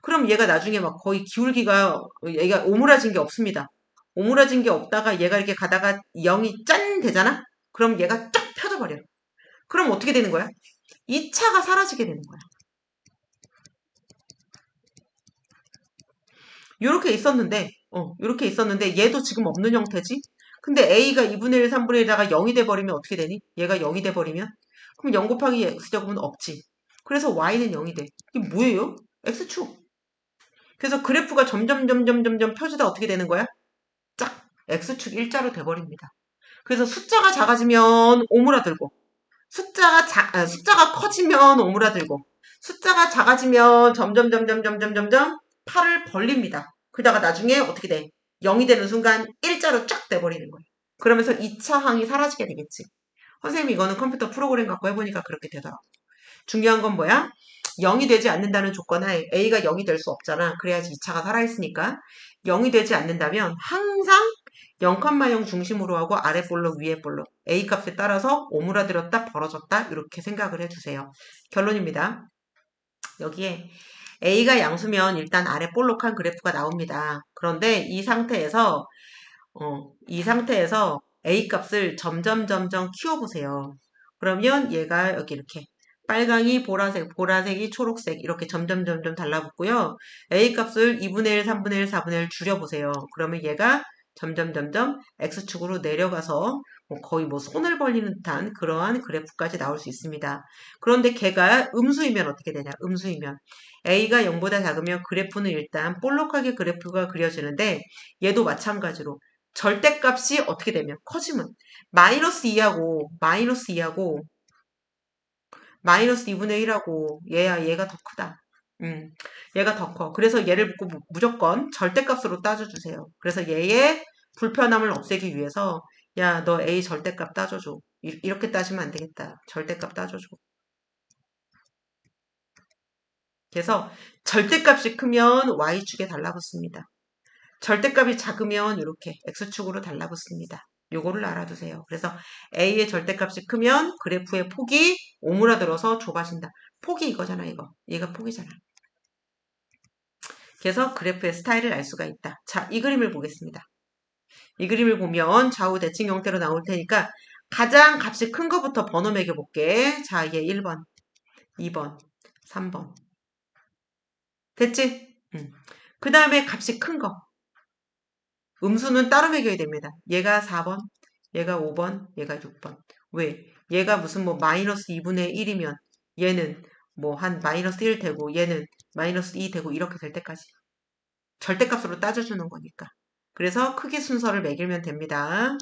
Speaker 1: 그럼 얘가 나중에 막 거의 기울기가 얘가 오므라진 게 없습니다. 오므라진 게 없다가 얘가 이렇게 가다가 0이 짠 되잖아? 그럼 얘가 쫙 펴져버려. 그럼 어떻게 되는 거야? 2차가 사라지게 되는 거야. 요렇게 있었는데 얘도 지금 없는 형태지? 근데 A가 2분의 1, 3분의 1에다가 0이 돼버리면 어떻게 되니? 얘가 0이 돼버리면? 그럼 0 곱하기 X제곱은 없지. 그래서 Y는 0이 돼. 이게 뭐예요? X축. 그래서 그래프가 점점 펴지다 어떻게 되는 거야? 짝! X축 일자로 돼버립니다. 그래서 숫자가 작아지면 오므라들고, 숫자가 커지면 오므라들고, 숫자가 작아지면 점점 팔을 벌립니다. 그러다가 나중에 어떻게 돼? 0이 되는 순간 일자로 쫙 돼버리는 거예요. 그러면서 2차 항이 사라지게 되겠지. 선생님이 이거는 컴퓨터 프로그램 갖고 해보니까 그렇게 되더라고. 중요한 건 뭐야? 0이 되지 않는다는 조건 하에 A가 0이 될 수 없잖아. 그래야지 2차가 살아있으니까. 0이 되지 않는다면 항상 0,0 중심으로 하고 아래 볼록 위에 볼록 A 값에 따라서 오므라들었다 벌어졌다 이렇게 생각을 해주세요. 결론입니다. 여기에 A가 양수면 일단 아래 볼록한 그래프가 나옵니다. 그런데 이 상태에서 A 값을 점점 키워보세요. 그러면 얘가 여기 이렇게 빨강이 보라색, 보라색이 초록색 이렇게 점점 달라붙고요. A 값을 2분의 1, 3분의 1, 4분의 1 줄여보세요. 그러면 얘가 점점 X축으로 내려가서 거의 손을 벌리는 듯한 그러한 그래프까지 나올 수 있습니다. 그런데 걔가 음수이면 어떻게 되냐? 음수이면 A가 0보다 작으면 그래프는 일단 볼록하게 그래프가 그려지는데 얘도 마찬가지로 절대값이 어떻게 되면 커지면 마이너스 2분의 1하고 얘가 더 크다. 얘가 더 커. 그래서 얘를 무조건 절대값으로 따져주세요. 그래서 얘의 불편함을 없애기 위해서 야, 너 A 절대값 따져줘. 이렇게 따지면 안 되겠다. 절대값 따져줘. 그래서 절대값이 크면 Y축에 달라붙습니다. 절대값이 작으면 이렇게 X축으로 달라붙습니다. 요거를 알아두세요. 그래서 A의 절대값이 크면 그래프의 폭이 오므라들어서 좁아진다. 폭이 이거잖아, 이거. 얘가 폭이잖아. 그래서 그래프의 스타일을 알 수가 있다. 자, 이 그림을 보겠습니다. 이 그림을 보면 좌우 대칭 형태로 나올 테니까 가장 값이 큰 거부터 번호 매겨볼게. 자, 얘 1번, 2번, 3번. 됐지? 그 다음에 값이 큰 거. 음수는 따로 매겨야 됩니다. 얘가 4번, 얘가 5번, 얘가 6번. 왜? 얘가 무슨 마이너스 2분의 1이면 얘는 한 마이너스 1 되고 얘는 마이너스 2 되고 이렇게 될 때까지. 절대값으로 따져주는 거니까. 그래서 크기 순서를 매기면 됩니다.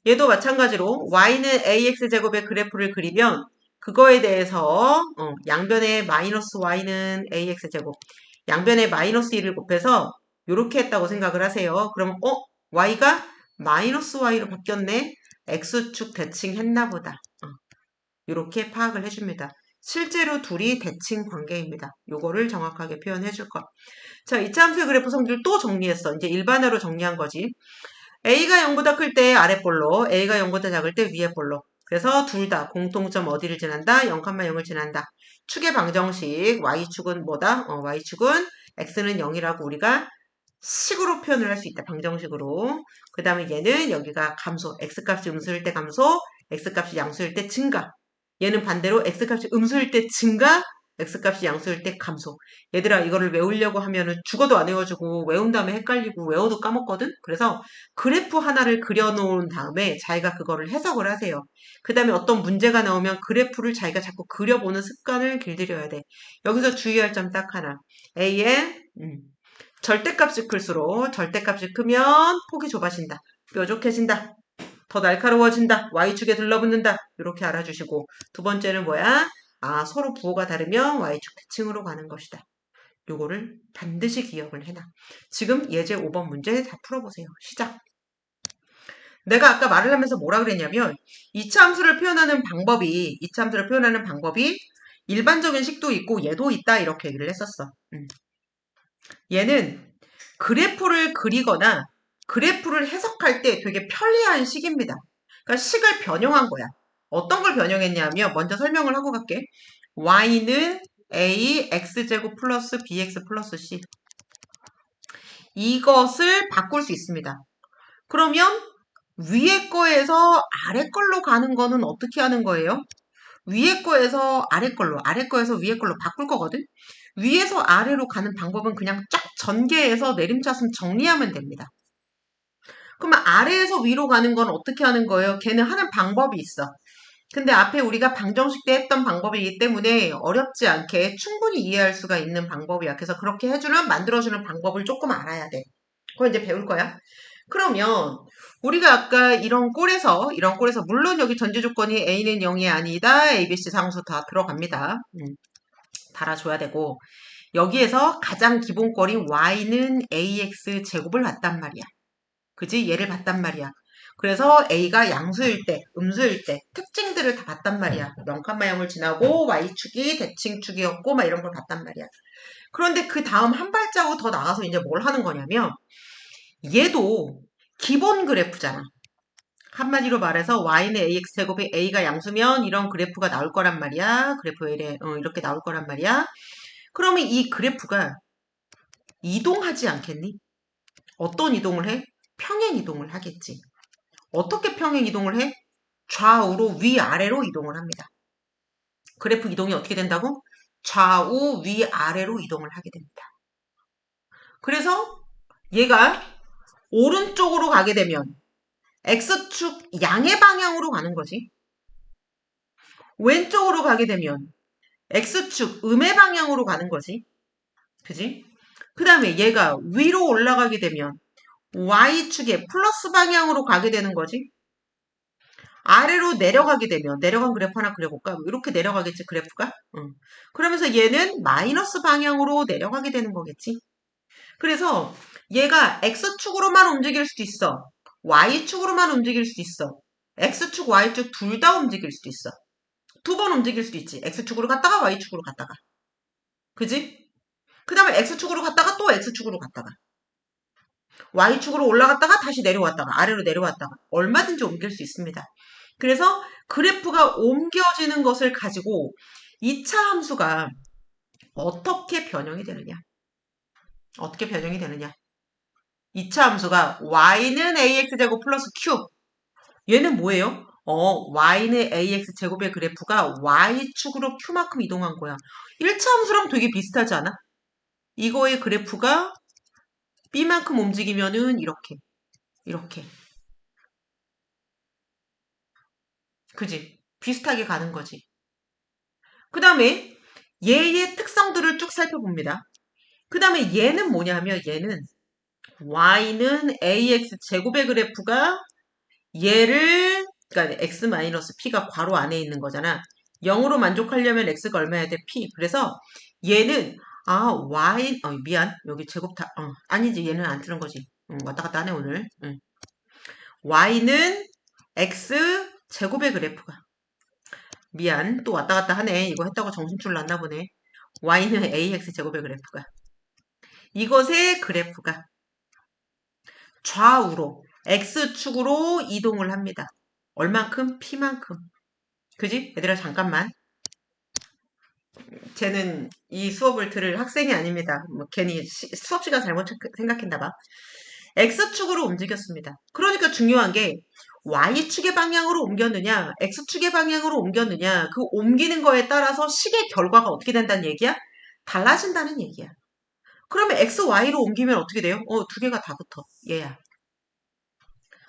Speaker 1: 얘도 마찬가지로 y는 ax제곱의 그래프를 그리면 그거에 대해서 양변에 마이너스 y는 ax제곱 양변에 마이너스 1을 곱해서 이렇게 했다고 생각을 하세요. 그럼 y가 마이너스 y로 바뀌었네. x축 대칭했나 보다. 이렇게 파악을 해줍니다. 실제로 둘이 대칭 관계입니다. 요거를 정확하게 표현해 줄 것. 자, 이차 함수의 그래프 성질 또 정리했어. 이제 일반어로 정리한 거지. A가 0보다 클 때 아래 볼록, A가 0보다 작을 때 위에 볼록. 그래서 둘 다 공통점 어디를 지난다? 0,0을 지난다. 축의 방정식, Y축은 뭐다? Y축은 X는 0이라고 우리가 식으로 표현을 할 수 있다. 방정식으로. 그 다음에 얘는 여기가 감소, X값이 음수일 때 감소, X값이 양수일 때 증가. 얘는 반대로 X값이 음수일 때 증가, X값이 양수일 때 감소. 얘들아 이거를 외우려고 하면은 죽어도 안 외워주고 외운 다음에 헷갈리고 외워도 까먹거든? 그래서 그래프 하나를 그려놓은 다음에 자기가 그거를 해석을 하세요. 그 다음에 어떤 문제가 나오면 그래프를 자기가 자꾸 그려보는 습관을 길들여야 돼. 여기서 주의할 점 딱 하나. A의 절대값이 클수록 절대값이 크면 폭이 좁아진다. 뾰족해진다. 더 날카로워진다. Y축에 들러붙는다. 이렇게 알아주시고 두 번째는 뭐야? 서로 부호가 다르면 Y축 대칭으로 가는 것이다. 요거를 반드시 기억을 해놔. 지금 예제 5번 문제 다 풀어보세요. 시작. 내가 아까 말을 하면서 뭐라 그랬냐면 이차함수를 표현하는 방법이 일반적인 식도 있고 얘도 있다 이렇게 얘기를 했었어. 얘는 그래프를 그리거나 그래프를 해석할 때 되게 편리한 식입니다. 그러니까 식을 변형한 거야. 어떤 걸 변형했냐면 먼저 설명을 하고 갈게. y는 a x제곱 플러스 bx 플러스 c 이것을 바꿀 수 있습니다. 그러면 위에 거에서 아래 걸로 가는 거는 어떻게 하는 거예요? 위에 거에서 아래 걸로, 아래 거에서 위에 걸로 바꿀 거거든? 위에서 아래로 가는 방법은 그냥 쫙 전개해서 내림차순 정리하면 됩니다. 그러면 아래에서 위로 가는 건 어떻게 하는 거예요? 걔는 하는 방법이 있어. 근데 앞에 우리가 방정식 때 했던 방법이기 때문에 어렵지 않게 충분히 이해할 수가 있는 방법이야. 그래서 그렇게 만들어주는 방법을 조금 알아야 돼. 그거 이제 배울 거야. 그러면 우리가 아까 이런 꼴에서 물론 여기 전제 조건이 A는 0이 아니다. A, B, C 상수 다 들어갑니다. 달아줘야 되고 여기에서 가장 기본꼴이 Y는 AX 제곱을 봤단 말이야. 그지? 얘를 봤단 말이야. 그래서 A가 양수일 때, 음수일 때 특징들을 다 봤단 말이야. 0,0을 지나고 Y축이 대칭축이었고 막 이런 걸 봤단 말이야. 그런데 그 다음 한 발자국 더 나가서 이제 뭘 하는 거냐면 얘도 기본 그래프잖아. 한마디로 말해서 y는 ax제곱이 a가 양수면 이런 그래프가 나올 거란 말이야. 그래프 이렇게 나올 거란 말이야. 그러면 이 그래프가 이동하지 않겠니? 어떤 이동을 해? 평행 이동을 하겠지. 어떻게 평행 이동을 해? 좌우로 위아래로 이동을 합니다. 그래프 이동이 어떻게 된다고? 좌우 위아래로 이동을 하게 됩니다. 그래서 얘가 오른쪽으로 가게 되면 X축 양의 방향으로 가는 거지. 왼쪽으로 가게 되면 X축 음의 방향으로 가는 거지. 그지? 그 다음에 얘가 위로 올라가게 되면 Y축의 플러스 방향으로 가게 되는 거지. 아래로 내려가게 되면 내려간 그래프 하나 그려볼까? 이렇게 내려가겠지 그래프가? 응. 그러면서 얘는 마이너스 방향으로 내려가게 되는 거겠지. 그래서 얘가 X축으로만 움직일 수도 있어. Y축으로만 움직일 수도 있어. X축, Y축 둘 다 움직일 수도 있어. 두 번 움직일 수도 있지. X축으로 갔다가 Y축으로 갔다가. 그지? 그 다음에 X축으로 갔다가 또 X축으로 갔다가. Y축으로 올라갔다가 다시 내려왔다가 아래로 내려왔다가 얼마든지 옮길 수 있습니다. 그래서 그래프가 옮겨지는 것을 가지고 2차 함수가 어떻게 변형이 되느냐. 어떻게 변형이 되느냐. 2차 함수가 y는 ax제곱 플러스 q. 얘는 뭐예요? y는 ax제곱의 그래프가 y축으로 q만큼 이동한 거야. 1차 함수랑 되게 비슷하지 않아? 이거의 그래프가 b만큼 움직이면은 이렇게. 이렇게. 그지? 비슷하게 가는 거지. 그 다음에 얘의 특성들을 쭉 살펴봅니다. 그 다음에 얘는 뭐냐면 얘는 y는 ax 제곱의 그래프가 얘를 그러니까 x-p가 괄호 안에 있는 거잖아. 0으로 만족하려면 x가 얼마야 돼? p. 그래서 얘는 y 미안 여기 제곱 다 아니지 얘는 안 트는 거지. 왔다 갔다 하네 오늘. y는 x 제곱의 그래프가 미안 또 왔다 갔다 하네. 이거 했다고 정신줄 났나 보네. y는 ax 제곱의 그래프가 이것의 그래프가 좌우로 x축으로 이동을 합니다. 얼만큼? p만큼. 그지? 얘들아 잠깐만. 쟤는 이 수업을 들을 학생이 아닙니다. 뭐 괜히 수업 시간 잘못 생각했나 봐. x축으로 움직였습니다. 그러니까 중요한 게 y축의 방향으로 옮겼느냐 x축의 방향으로 옮겼느냐 그 옮기는 거에 따라서 식의 결과가 어떻게 된다는 얘기야? 달라진다는 얘기야. 그러면 x, y로 옮기면 어떻게 돼요? 두 개가 다 붙어. 얘야.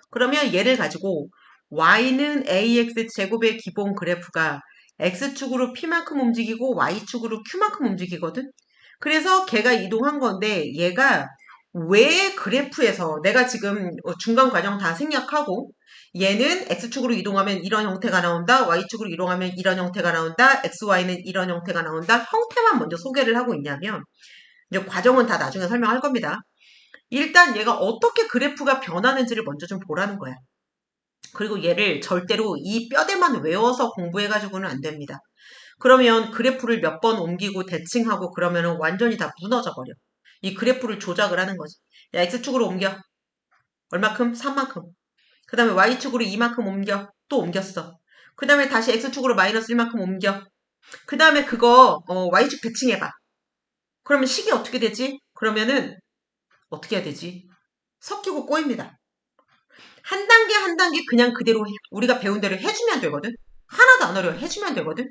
Speaker 1: 그러면 얘를 가지고 y는 ax 제곱의 기본 그래프가 x축으로 p만큼 움직이고 y축으로 q만큼 움직이거든. 그래서 걔가 이동한 건데 얘가 왜 그래프에서 내가 지금 중간 과정 다 생략하고 얘는 x축으로 이동하면 이런 형태가 나온다. y축으로 이동하면 이런 형태가 나온다. xy는 이런 형태가 나온다. 형태만 먼저 소개를 하고 있냐면 이제 과정은 다 나중에 설명할 겁니다. 일단 얘가 어떻게 그래프가 변하는지를 먼저 좀 보라는 거야. 그리고 얘를 절대로 이 뼈대만 외워서 공부해가지고는 안 됩니다. 그러면 그래프를 몇 번 옮기고 대칭하고 그러면은 완전히 다 무너져 버려. 이 그래프를 조작을 하는 거지. 야, X축으로 옮겨. 얼마큼? 3만큼. 그 다음에 Y축으로 이만큼 옮겨. 또 옮겼어. 그 다음에 다시 X축으로 마이너스 1만큼 옮겨. 그 다음에 그거 Y축 대칭해봐. 그러면 식이 어떻게 되지? 그러면은 어떻게 해야 되지? 섞이고 꼬입니다. 한 단계 한 단계 그냥 그대로 우리가 배운 대로 해주면 되거든. 하나도 안 어려워. 해주면 되거든.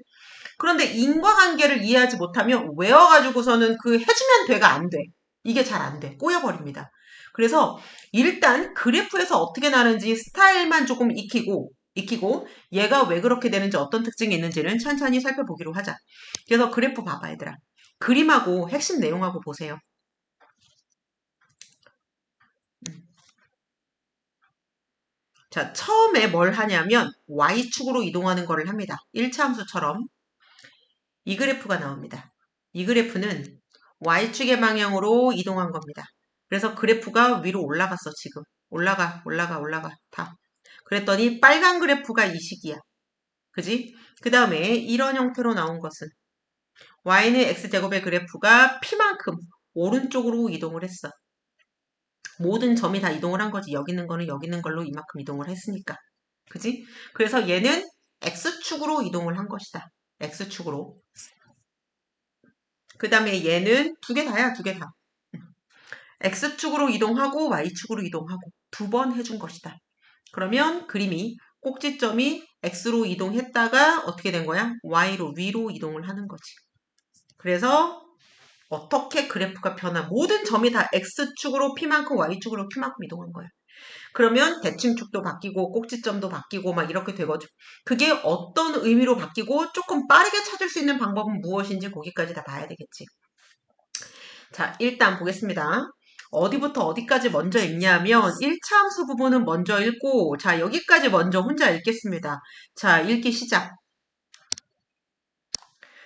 Speaker 1: 그런데 인과관계를 이해하지 못하면 외워가지고서는 그 해주면 돼가 안 돼. 이게 잘 안 돼. 꼬여버립니다. 그래서 일단 그래프에서 어떻게 나는지 스타일만 조금 익히고 얘가 왜 그렇게 되는지 어떤 특징이 있는지는 천천히 살펴보기로 하자. 그래서 그래프 봐봐 얘들아. 그림하고 핵심 내용하고 보세요. 자, 처음에 뭘 하냐면 Y축으로 이동하는 거를 합니다. 1차 함수처럼 이 그래프가 나옵니다. 이 그래프는 Y축의 방향으로 이동한 겁니다. 그래서 그래프가 위로 올라갔어, 지금. 올라가. 다. 그랬더니 빨간 그래프가 이 식이야. 그지? 그 다음에 이런 형태로 나온 것은 Y는 X제곱의 그래프가 P만큼 오른쪽으로 이동을 했어. 모든 점이 다 이동을 한 거지. 여기 있는 거는 여기 있는 걸로 이만큼 이동을 했으니까. 그지? 그래서 얘는 X축으로 이동을 한 것이다. X축으로. 그 다음에 얘는 두 개 다야, 두 개 다. X축으로 이동하고 Y축으로 이동하고 두 번 해준 것이다. 그러면 그림이 꼭지점이 X로 이동했다가 어떻게 된 거야? Y로 위로 이동을 하는 거지. 그래서 어떻게 그래프가 변화? 모든 점이 다 X축으로 P만큼 Y축으로 Q만큼 이동한 거야. 그러면 대칭축도 바뀌고 꼭지점도 바뀌고 막 이렇게 되거든. 그게 어떤 의미로 바뀌고 조금 빠르게 찾을 수 있는 방법은 무엇인지 거기까지 다 봐야 되겠지. 자, 일단 보겠습니다. 어디부터 어디까지 먼저 읽냐면 1차 함수 부분은 먼저 읽고 자, 여기까지 먼저 혼자 읽겠습니다. 자, 읽기 시작.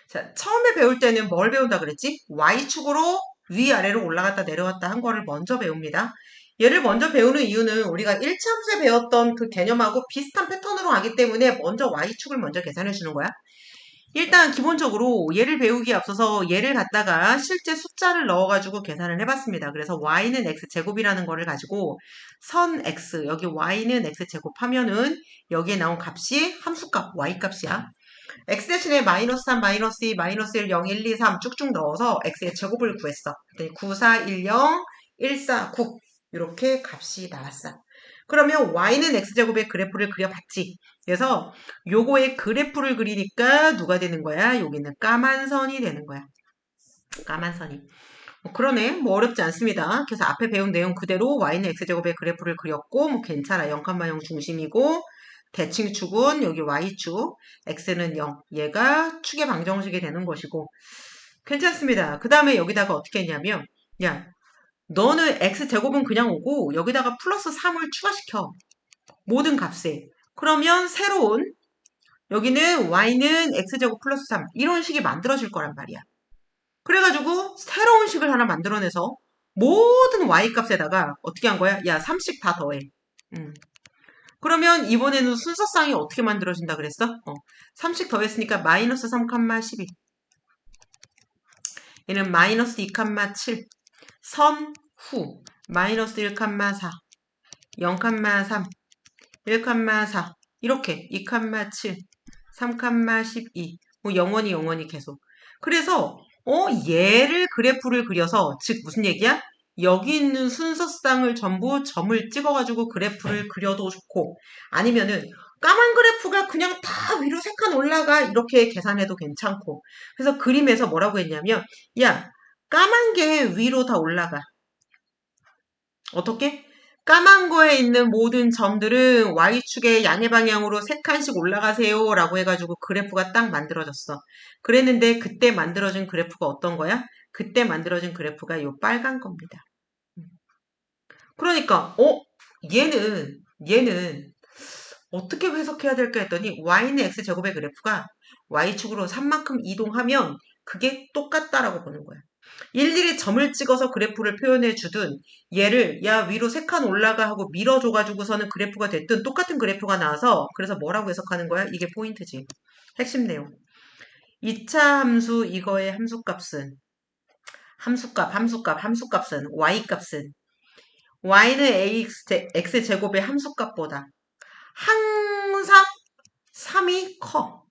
Speaker 1: 자, 처음에 배울 때는 뭘 배운다 그랬지? Y축으로 위아래로 올라갔다 내려왔다 한 거를 먼저 배웁니다. 얘를 먼저 배우는 이유는 우리가 1차 함수에 배웠던 그 개념하고 비슷한 패턴으로 가기 때문에 먼저 Y축을 먼저 계산해 주는 거야. 일단 기본적으로 얘를 배우기에 앞서서 얘를 갖다가 실제 숫자를 넣어가지고 계산을 해봤습니다. 그래서 y는 x제곱이라는 거를 가지고 선 x, 여기 y는 x제곱 하면은 여기에 나온 값이 함수값, y값이야. x 대신에 마이너스 3, 마이너스 2, 마이너스 1, 0, 1, 2, 3 쭉쭉 넣어서 x의 제곱을 구했어. 9, 4, 1, 0, 1, 4, 9 이렇게 값이 나왔어. 그러면 y는 x제곱의 그래프를 그려봤지. 그래서 요거의 그래프를 그리니까 누가 되는 거야? 여기는 까만 선이 되는 거야. 까만 선이. 그러네. 뭐 어렵지 않습니다. 그래서 앞에 배운 내용 그대로 y는 x제곱의 그래프를 그렸고 뭐 괜찮아. 0,0 중심이고 대칭축은 여기 y축, x는 0. 얘가 축의 방정식이 되는 것이고 괜찮습니다. 그 다음에 여기다가 어떻게 했냐면 야, 너는 x제곱은 그냥 오고 여기다가 플러스 3을 추가시켜. 모든 값에. 그러면 새로운 여기는 y는 x제곱 플러스 3 이런 식이 만들어질 거란 말이야. 그래가지고 새로운 식을 하나 만들어내서 모든 y값에다가 어떻게 한 거야? 야 3씩 다 더해. 그러면 이번에는 순서쌍이 어떻게 만들어진다 그랬어? 3씩 더했으니까 마이너스 3,12 얘는 마이너스 2,7 선후 마이너스 1,4 0,3 1,4 이렇게 2,7 3,12 뭐 영원히 계속. 그래서 얘를 그래프를 그려서 즉 무슨 얘기야? 여기 있는 순서쌍을 전부 점을 찍어가지고 그래프를 그려도 좋고 아니면은 까만 그래프가 그냥 다 위로 3칸 올라가 이렇게 계산해도 괜찮고 그래서 그림에서 뭐라고 했냐면 야 까만 게 위로 다 올라가. 어떻게? 까만 거에 있는 모든 점들은 Y축의 양의 방향으로 3칸씩 올라가세요 라고 해가지고 그래프가 딱 만들어졌어. 그랬는데 그때 만들어진 그래프가 어떤 거야? 그때 만들어진 그래프가 이 빨간 겁니다. 그러니까 얘는 어떻게 해석해야 될까 했더니 Y는 X제곱의 그래프가 Y축으로 3만큼 이동하면 그게 똑같다라고 보는 거야. 일일이 점을 찍어서 그래프를 표현해 주든 얘를 야 위로 3칸 올라가 하고 밀어줘가지고서는 그래프가 됐든 똑같은 그래프가 나와서 그래서 뭐라고 해석하는 거야? 이게 포인트지. 핵심 내용. 2차 함수 이거의 함수값은 함수값은 y값은 y는 x제곱의 함수값보다 항상 3이 커.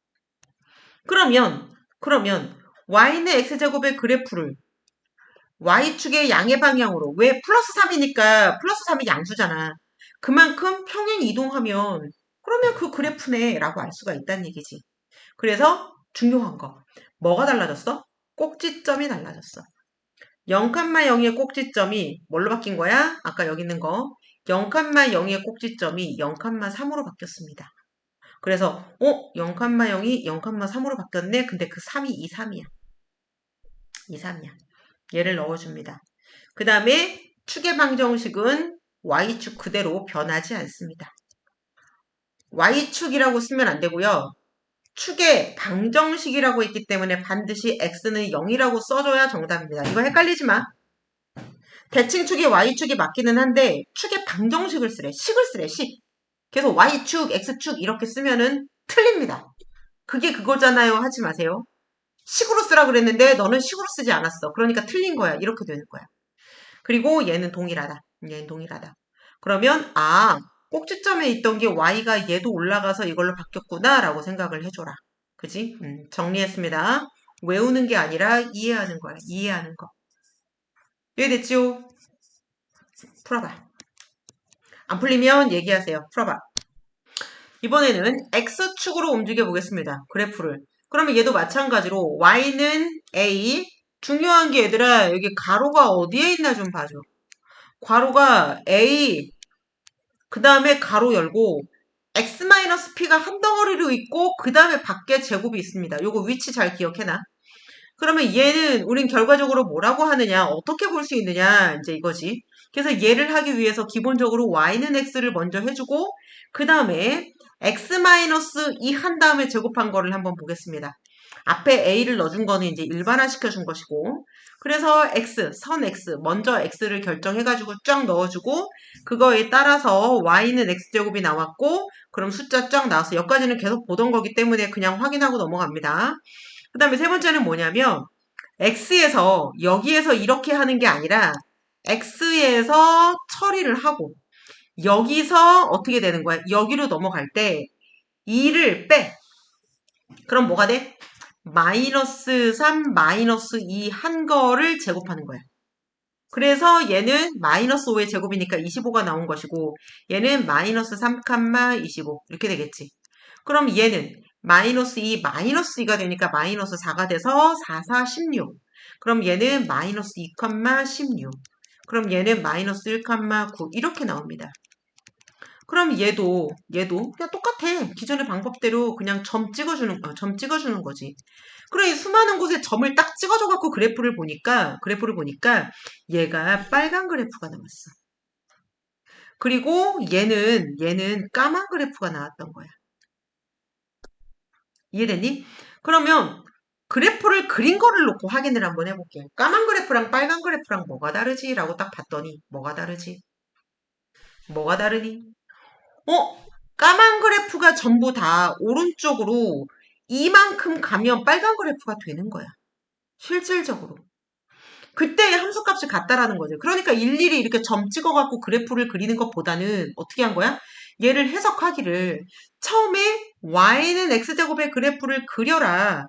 Speaker 1: 그러면 y는 x제곱의 그래프를 y축의 양의 방향으로 왜 플러스 3이니까 플러스 3이 양수잖아. 그만큼 평행 이동하면 그러면 그 그래프네 라고 알 수가 있다는 얘기지. 그래서 중요한 거. 뭐가 달라졌어? 꼭지점이 달라졌어. 0,0의 꼭지점이 뭘로 바뀐 거야? 아까 여기 있는 거. 0,0의 꼭지점이 0,3으로 바뀌었습니다. 그래서 0,0이 0,3으로 바뀌었네. 근데 그 3이 2, 3이야. 2, 3이야. 얘를 넣어줍니다. 그 다음에 축의 방정식은 y축 그대로 변하지 않습니다. y축이라고 쓰면 안 되고요. 축의 방정식이라고 했기 때문에 반드시 x는 0이라고 써줘야 정답입니다. 이거 헷갈리지 마. 대칭축이 y축이 맞기는 한데 축의 방정식을 쓰래. 식을 쓰래. 식. 그래서 y축, x축 이렇게 쓰면은 틀립니다. 그게 그거잖아요. 하지 마세요. 식으로 쓰라 그랬는데 너는 식으로 쓰지 않았어. 그러니까 틀린 거야. 이렇게 되는 거야. 그리고 얘는 동일하다. 얘는 동일하다. 그러면 꼭지점에 있던 게 y가 얘도 올라가서 이걸로 바뀌었구나 라고 생각을 해줘라. 그지? 정리했습니다. 외우는 게 아니라 이해하는 거야. 이해하는 거. 이해됐지요? 풀어봐. 안 풀리면 얘기하세요. 풀어봐. 이번에는 x축으로 움직여 보겠습니다. 그래프를. 그러면 얘도 마찬가지로 y는 a. 중요한 게 얘들아 여기 가로가 어디에 있나 좀 봐줘. 괄호가 a 그 다음에 가로 열고 x-p가 한 덩어리로 있고 그 다음에 밖에 제곱이 있습니다. 요거 위치 잘 기억해놔. 그러면 얘는 우린 결과적으로 뭐라고 하느냐 어떻게 볼 수 있느냐 이제 이거지. 그래서 얘를 하기 위해서 기본적으로 y는 x를 먼저 해주고 그 다음에 x-2 한 다음에 제곱한 거를 한번 보겠습니다. 앞에 a를 넣어준 거는 이제 일반화 시켜준 것이고 그래서 선 x 먼저 x를 결정해가지고 쫙 넣어주고 그거에 따라서 y는 x제곱이 나왔고 그럼 숫자 쫙 나와서 여기까지는 계속 보던 거기 때문에 그냥 확인하고 넘어갑니다. 그 다음에 세 번째는 뭐냐면 x에서 여기에서 이렇게 하는 게 아니라 x에서 처리를 하고 여기서 어떻게 되는 거야? 여기로 넘어갈 때 2를 빼. 그럼 뭐가 돼? 마이너스 3, 마이너스 2 한 거를 제곱하는 거야. 그래서 얘는 마이너스 5의 제곱이니까 25가 나온 것이고 얘는 마이너스 3, 25 이렇게 되겠지. 그럼 얘는 마이너스 2, 마이너스 2가 되니까 마이너스 4가 돼서 4, 4, 16. 그럼 얘는 마이너스 2, 16. 그럼 얘는 마이너스 1, 9 이렇게 나옵니다. 그럼 얘도 그냥 똑같아. 기존의 방법대로 그냥 점 찍어주는 거지. 그래 수많은 곳에 점을 딱 찍어줘갖고 그래프를 보니까 얘가 빨간 그래프가 나왔어. 그리고 얘는 까만 그래프가 나왔던 거야. 이해됐니? 그러면 그래프를 그린 거를 놓고 확인을 한번 해볼게요. 까만 그래프랑 빨간 그래프랑 뭐가 다르지? 라고 딱 봤더니 뭐가 다르지? 뭐가 다르니? 까만 그래프가 전부 다 오른쪽으로 이만큼 가면 빨간 그래프가 되는 거야. 실질적으로. 그때의 함수값이 같다라는 거죠. 그러니까 일일이 이렇게 점 찍어갖고 그래프를 그리는 것보다는 어떻게 한 거야? 얘를 해석하기를 처음에 y는 x제곱의 그래프를 그려라.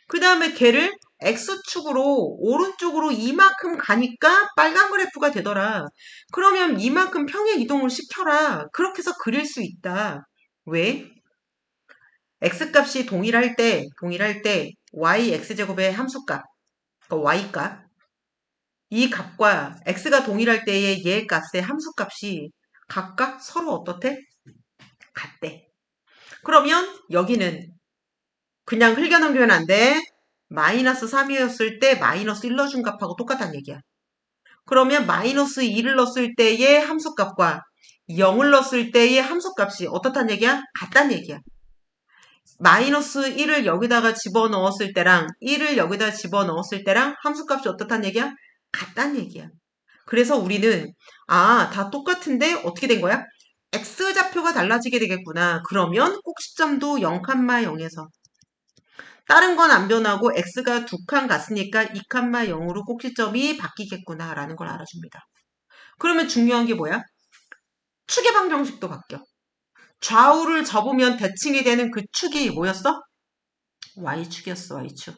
Speaker 1: 그 다음에 걔를 x축으로 오른쪽으로 이만큼 가니까 빨간 그래프가 되더라. 그러면 이만큼 평행 이동을 시켜라. 그렇게 해서 그릴 수 있다. 왜? x값이 동일할 때 y x제곱의 함수값, 그러니까 y값, 이 값과 x가 동일할 때의 얘 값의 함수값이 각각 서로 어떻대? 같대. 그러면 여기는 그냥 흘겨넘기면 안 돼. 마이너스 3이었을 때 마이너스 1 넣어준 값하고 똑같다는 얘기야. 그러면 마이너스 2를 넣었을 때의 함수값과 0을 넣었을 때의 함수값이 어떻다는 얘기야? 같다는 얘기야. 마이너스 1을 여기다가 집어넣었을 때랑 1을 여기다 집어넣었을 때랑 함수값이 어떻단 얘기야? 같단 얘기야. 그래서 우리는 다 똑같은데 어떻게 된 거야? x좌표가 달라지게 되겠구나. 그러면 꼭지점도 0,0에서 다른 건 안 변하고 x가 2칸 갔으니까 2,0으로 꼭지점이 바뀌겠구나 라는 걸 알아줍니다. 그러면 중요한 게 뭐야? 축의 방정식도 바뀌어. 좌우를 접으면 대칭이 되는 그 축이 뭐였어? y축이었어, y축.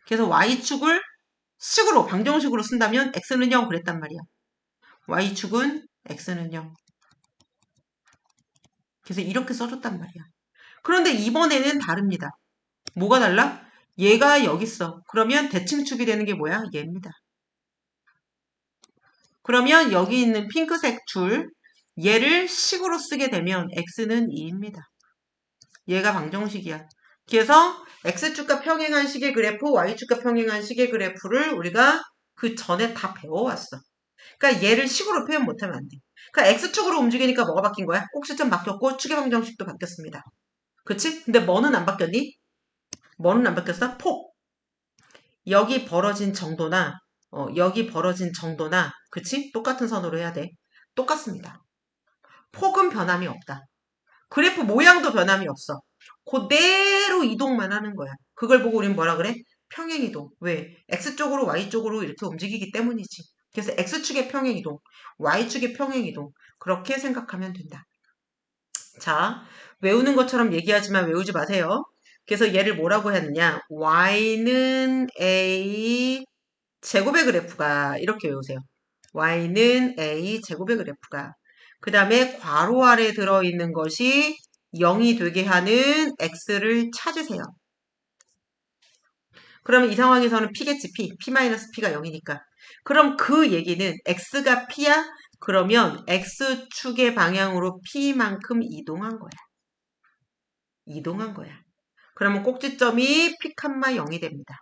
Speaker 1: 그래서 y축을 식으로, 방정식으로 쓴다면 x는 0 그랬단 말이야. y축은 x는 0. 그래서 이렇게 써줬단 말이야. 그런데 이번에는 다릅니다. 뭐가 달라? 얘가 여기 있어. 그러면 대칭축이 되는 게 뭐야? 얘입니다. 그러면 여기 있는 핑크색 줄, 얘를 식으로 쓰게 되면 x는 2입니다. 얘가 방정식이야. 그래서 x축과 평행한 식의 그래프, y축과 평행한 식의 그래프를 우리가 그 전에 다 배워왔어. 그러니까 얘를 식으로 표현 못하면 안 돼. 그러니까 x축으로 움직이니까 뭐가 바뀐 거야? 꼭지점 바뀌었고 축의 방정식도 바뀌었습니다. 그치? 근데 뭐는 안 바뀌었니? 뭐는 안 바뀌었어? 폭. 여기 벌어진 정도나 여기 벌어진 정도나 그치? 똑같은 선으로 해야 돼. 똑같습니다. 폭은 변함이 없다. 그래프 모양도 변함이 없어. 그대로 이동만 하는 거야. 그걸 보고 우린 뭐라 그래? 평행이동. 왜? x쪽으로 y쪽으로 이렇게 움직이기 때문이지. 그래서 x축의 평행이동, y축의 평행이동 그렇게 생각하면 된다. 자, 외우는 것처럼 얘기하지만 외우지 마세요. 그래서 얘를 뭐라고 했느냐? y는 a 제곱의 그래프가 이렇게 외우세요. y는 a 제곱의 그래프가 그 다음에 괄호 아래 들어있는 것이 0이 되게 하는 x를 찾으세요. 그러면 이 상황에서는 p겠지, p-p가 0이니까. 그럼 그 얘기는 x가 p야? 그러면 x축의 방향으로 p만큼 이동한 거야. 이동한 거야. 그러면 꼭지점이 p, 0이 됩니다.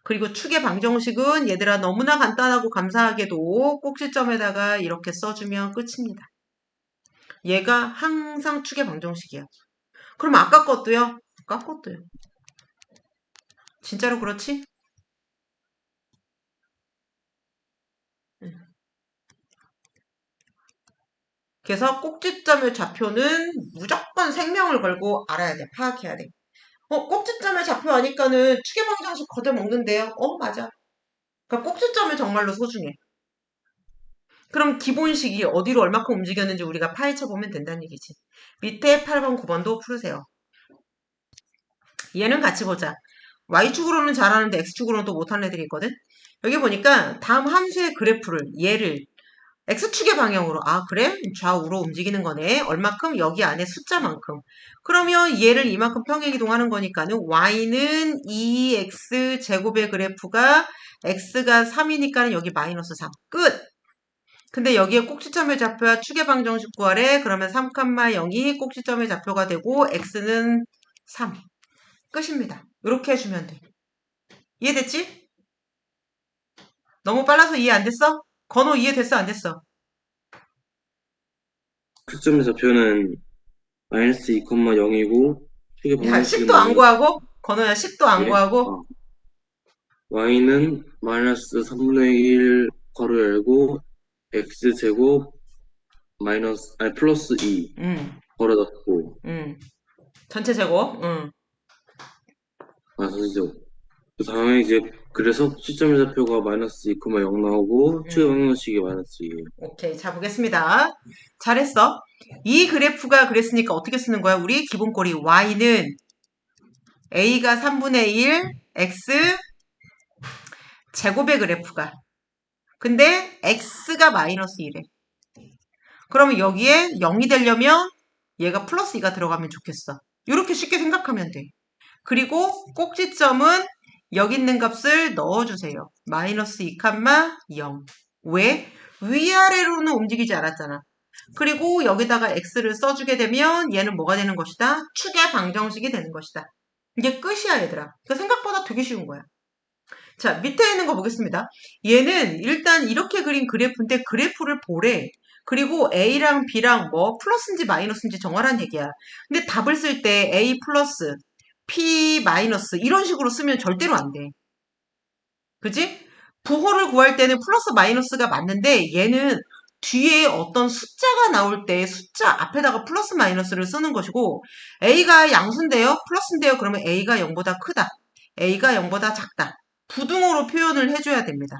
Speaker 1: 그리고 축의 방정식은 얘들아 너무나 간단하고 감사하게도 꼭지점에다가 이렇게 써주면 끝입니다. 얘가 항상 축의 방정식이야. 그럼 아까 것도요? 아까 것도요. 진짜로 그렇지? 그래서 꼭지점의 좌표는 무조건 생명을 걸고 알아야 돼. 파악해야 돼. 꼭지점의 좌표 아니까는 축의 방정식 걷어먹는데요. 맞아. 그러니까 꼭지점이 정말로 소중해. 그럼 기본식이 어디로 얼마큼 움직였는지 우리가 파헤쳐 보면 된다는 얘기지. 밑에 8번, 9번도 풀으세요. 얘는 같이 보자. Y축으로는 잘하는데 X축으로는 또 못하는 애들이 있거든. 여기 보니까 다음 함수의 그래프를 얘를 X축의 방향으로 그래? 좌우로 움직이는 거네. 얼마큼? 여기 안에 숫자만큼. 그러면 얘를 이만큼 평행이동하는 거니까는 Y는 2X 제곱의 그래프가 X가 3이니까는 여기 마이너스 3. 끝! 근데 여기에 꼭지점의 좌표와 축의 방정식 구하래. 그러면 3,0이 꼭지점의 좌표가 되고 x는 3. 끝입니다. 이렇게 해주면 돼. 이해됐지? 너무 빨라서 이해 안 됐어? 건호 이해됐어? 안 됐어?
Speaker 2: 시점의 좌표는 마이너스 2,0이고 축의
Speaker 1: 야,
Speaker 2: 방정식은
Speaker 1: 10도 안 구하고? 건호야, 10도 안
Speaker 2: 예?
Speaker 1: 구하고?
Speaker 2: y는 마이너스 3분의 1 괄호 열고 x제곱 플러스 2
Speaker 1: 응,
Speaker 2: 괄호 닫고
Speaker 1: 응. 전체 제곱? 응.
Speaker 2: 전체제곱 그 다음에 이제 그래서 시점의 좌표가 마이너스 2,0 나오고 축의 방정식이 마이너스 2예요.
Speaker 1: 오케이. 자, 보겠습니다. 잘했어. 이 그래프가 그랬으니까 어떻게 쓰는 거야? 우리 기본꼴이 y는 a가 3분의 1, x 제곱의 그래프가. 근데 x가 마이너스 1에. 그러면 여기에 0이 되려면 얘가 플러스 2가 들어가면 좋겠어. 이렇게 쉽게 생각하면 돼. 그리고 꼭지점은 여기 있는 값을 넣어주세요. 마이너스 2, 0. 왜? 위아래로는 움직이지 않았잖아. 그리고 여기다가 x를 써주게 되면 얘는 뭐가 되는 것이다? 축의 방정식이 되는 것이다. 이게 끝이야, 얘들아. 그러니까 생각보다 되게 쉬운 거야. 자, 밑에 있는 거 보겠습니다. 얘는 일단 이렇게 그린 그래프인데 그래프를 보래. 그리고 A랑 B랑 뭐 플러스인지 마이너스인지 정하라는 얘기야. 근데 답을 쓸 때 A 플러스, P 마이너스 이런 식으로 쓰면 절대로 안 돼. 그지? 부호를 구할 때는 플러스 마이너스가 맞는데 얘는 뒤에 어떤 숫자가 나올 때 숫자 앞에다가 플러스 마이너스를 쓰는 것이고 A가 양수인데요? 플러스인데요? 그러면 A가 0보다 크다. A가 0보다 작다. 부등호로 표현을 해줘야 됩니다.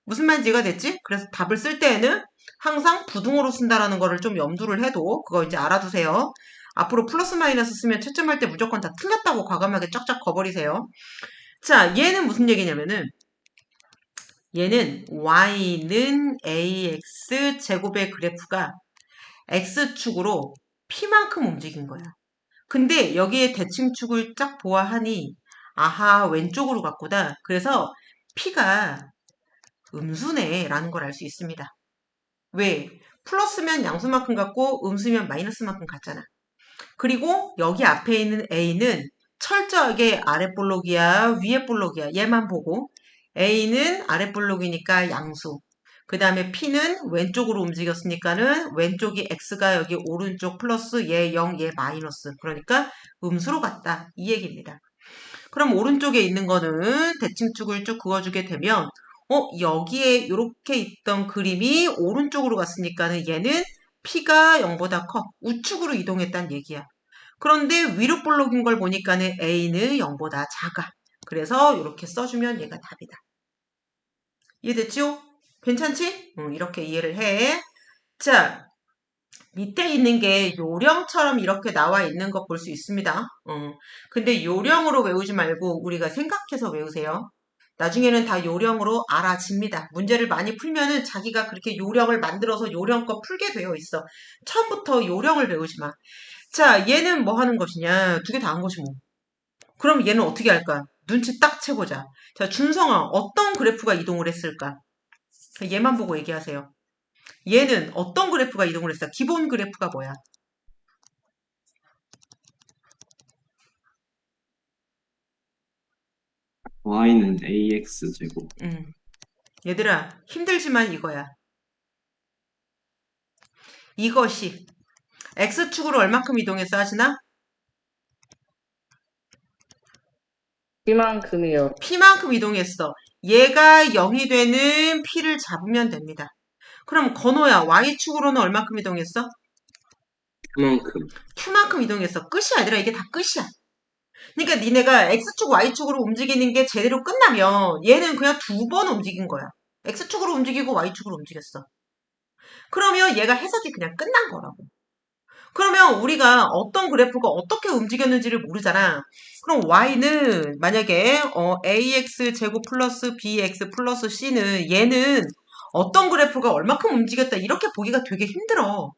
Speaker 1: 무슨 말인지 이해가 됐지? 그래서 답을 쓸 때에는 항상 부등호로 쓴다라는 거를 좀 염두를 해도 그거 이제 알아두세요. 앞으로 플러스 마이너스 쓰면 채점할 때 무조건 다 틀렸다고 과감하게 쫙쫙 거버리세요. 자, 얘는 무슨 얘기냐면은 얘는 y는 ax 제곱의 그래프가 x축으로 p만큼 움직인 거야. 근데 여기에 대칭축을 쫙 보아하니 아하 왼쪽으로 갔구나. 그래서 p가 음수네 라는 걸 알 수 있습니다. 왜? 플러스면 양수만큼 같고 음수면 마이너스만큼 같잖아. 그리고 여기 앞에 있는 A는 철저하게 아랫볼록이야, 위에볼록이야. 얘만 보고 A는 아랫볼록이니까 양수. 그 다음에 P는 왼쪽으로 움직였으니까는 왼쪽이 X가 여기 오른쪽 플러스 얘 0, 얘 마이너스. 그러니까 음수로 갔다. 이 얘기입니다. 그럼 오른쪽에 있는 거는 대칭축을 쭉 그어주게 되면 여기에 이렇게 있던 그림이 오른쪽으로 갔으니까는 얘는 P가 0보다 커. 우측으로 이동했다는 얘기야. 그런데 위로 볼록인 걸 보니까는 A는 0보다 작아. 그래서 이렇게 써주면 얘가 답이다. 이해됐죠? 괜찮지? 이렇게 이해를 해. 자, 밑에 있는 게 요령처럼 이렇게 나와 있는 거 볼 수 있습니다. 근데 요령으로 외우지 말고 우리가 생각해서 외우세요. 나중에는 다 요령으로 알아집니다. 문제를 많이 풀면은 자기가 그렇게 요령을 만들어서 요령껏 풀게 되어 있어. 처음부터 요령을 배우지 마. 자, 얘는 뭐 하는 것이냐? 두 개 다 한 것이 뭐. 그럼 얘는 어떻게 할까? 눈치 딱 채보자. 자, 준성아, 어떤 그래프가 이동을 했을까? 얘만 보고 얘기하세요. 얘는 어떤 그래프가 이동을 했어? 기본 그래프가 뭐야?
Speaker 3: y는 ax 제곱.
Speaker 1: 얘들아, 힘들지만 이거야. 이것이 X축으로 얼마큼 이동했어, 하시나?
Speaker 4: 이만큼이요.
Speaker 1: P만큼 이동했어. 얘가 0이 되는 P를 잡으면 됩니다. 그럼 건호야, Y축으로는 얼마큼 이동했어?
Speaker 2: 그만큼.
Speaker 1: Q만큼 이동했어. 끝이야, 얘들아. 이게 다 끝이야. 그러니까 니네가 X축, Y축으로 움직이는 게 제대로 끝나면 얘는 그냥 두 번 움직인 거야. X축으로 움직이고 Y축으로 움직였어. 그러면 얘가 해석이 그냥 끝난 거라고. 그러면 우리가 어떤 그래프가 어떻게 움직였는지를 모르잖아. 그럼 y는 만약에 ax 제곱 플러스 bx 플러스 c는 얘는 어떤 그래프가 얼마큼 움직였다 이렇게 보기가 되게 힘들어.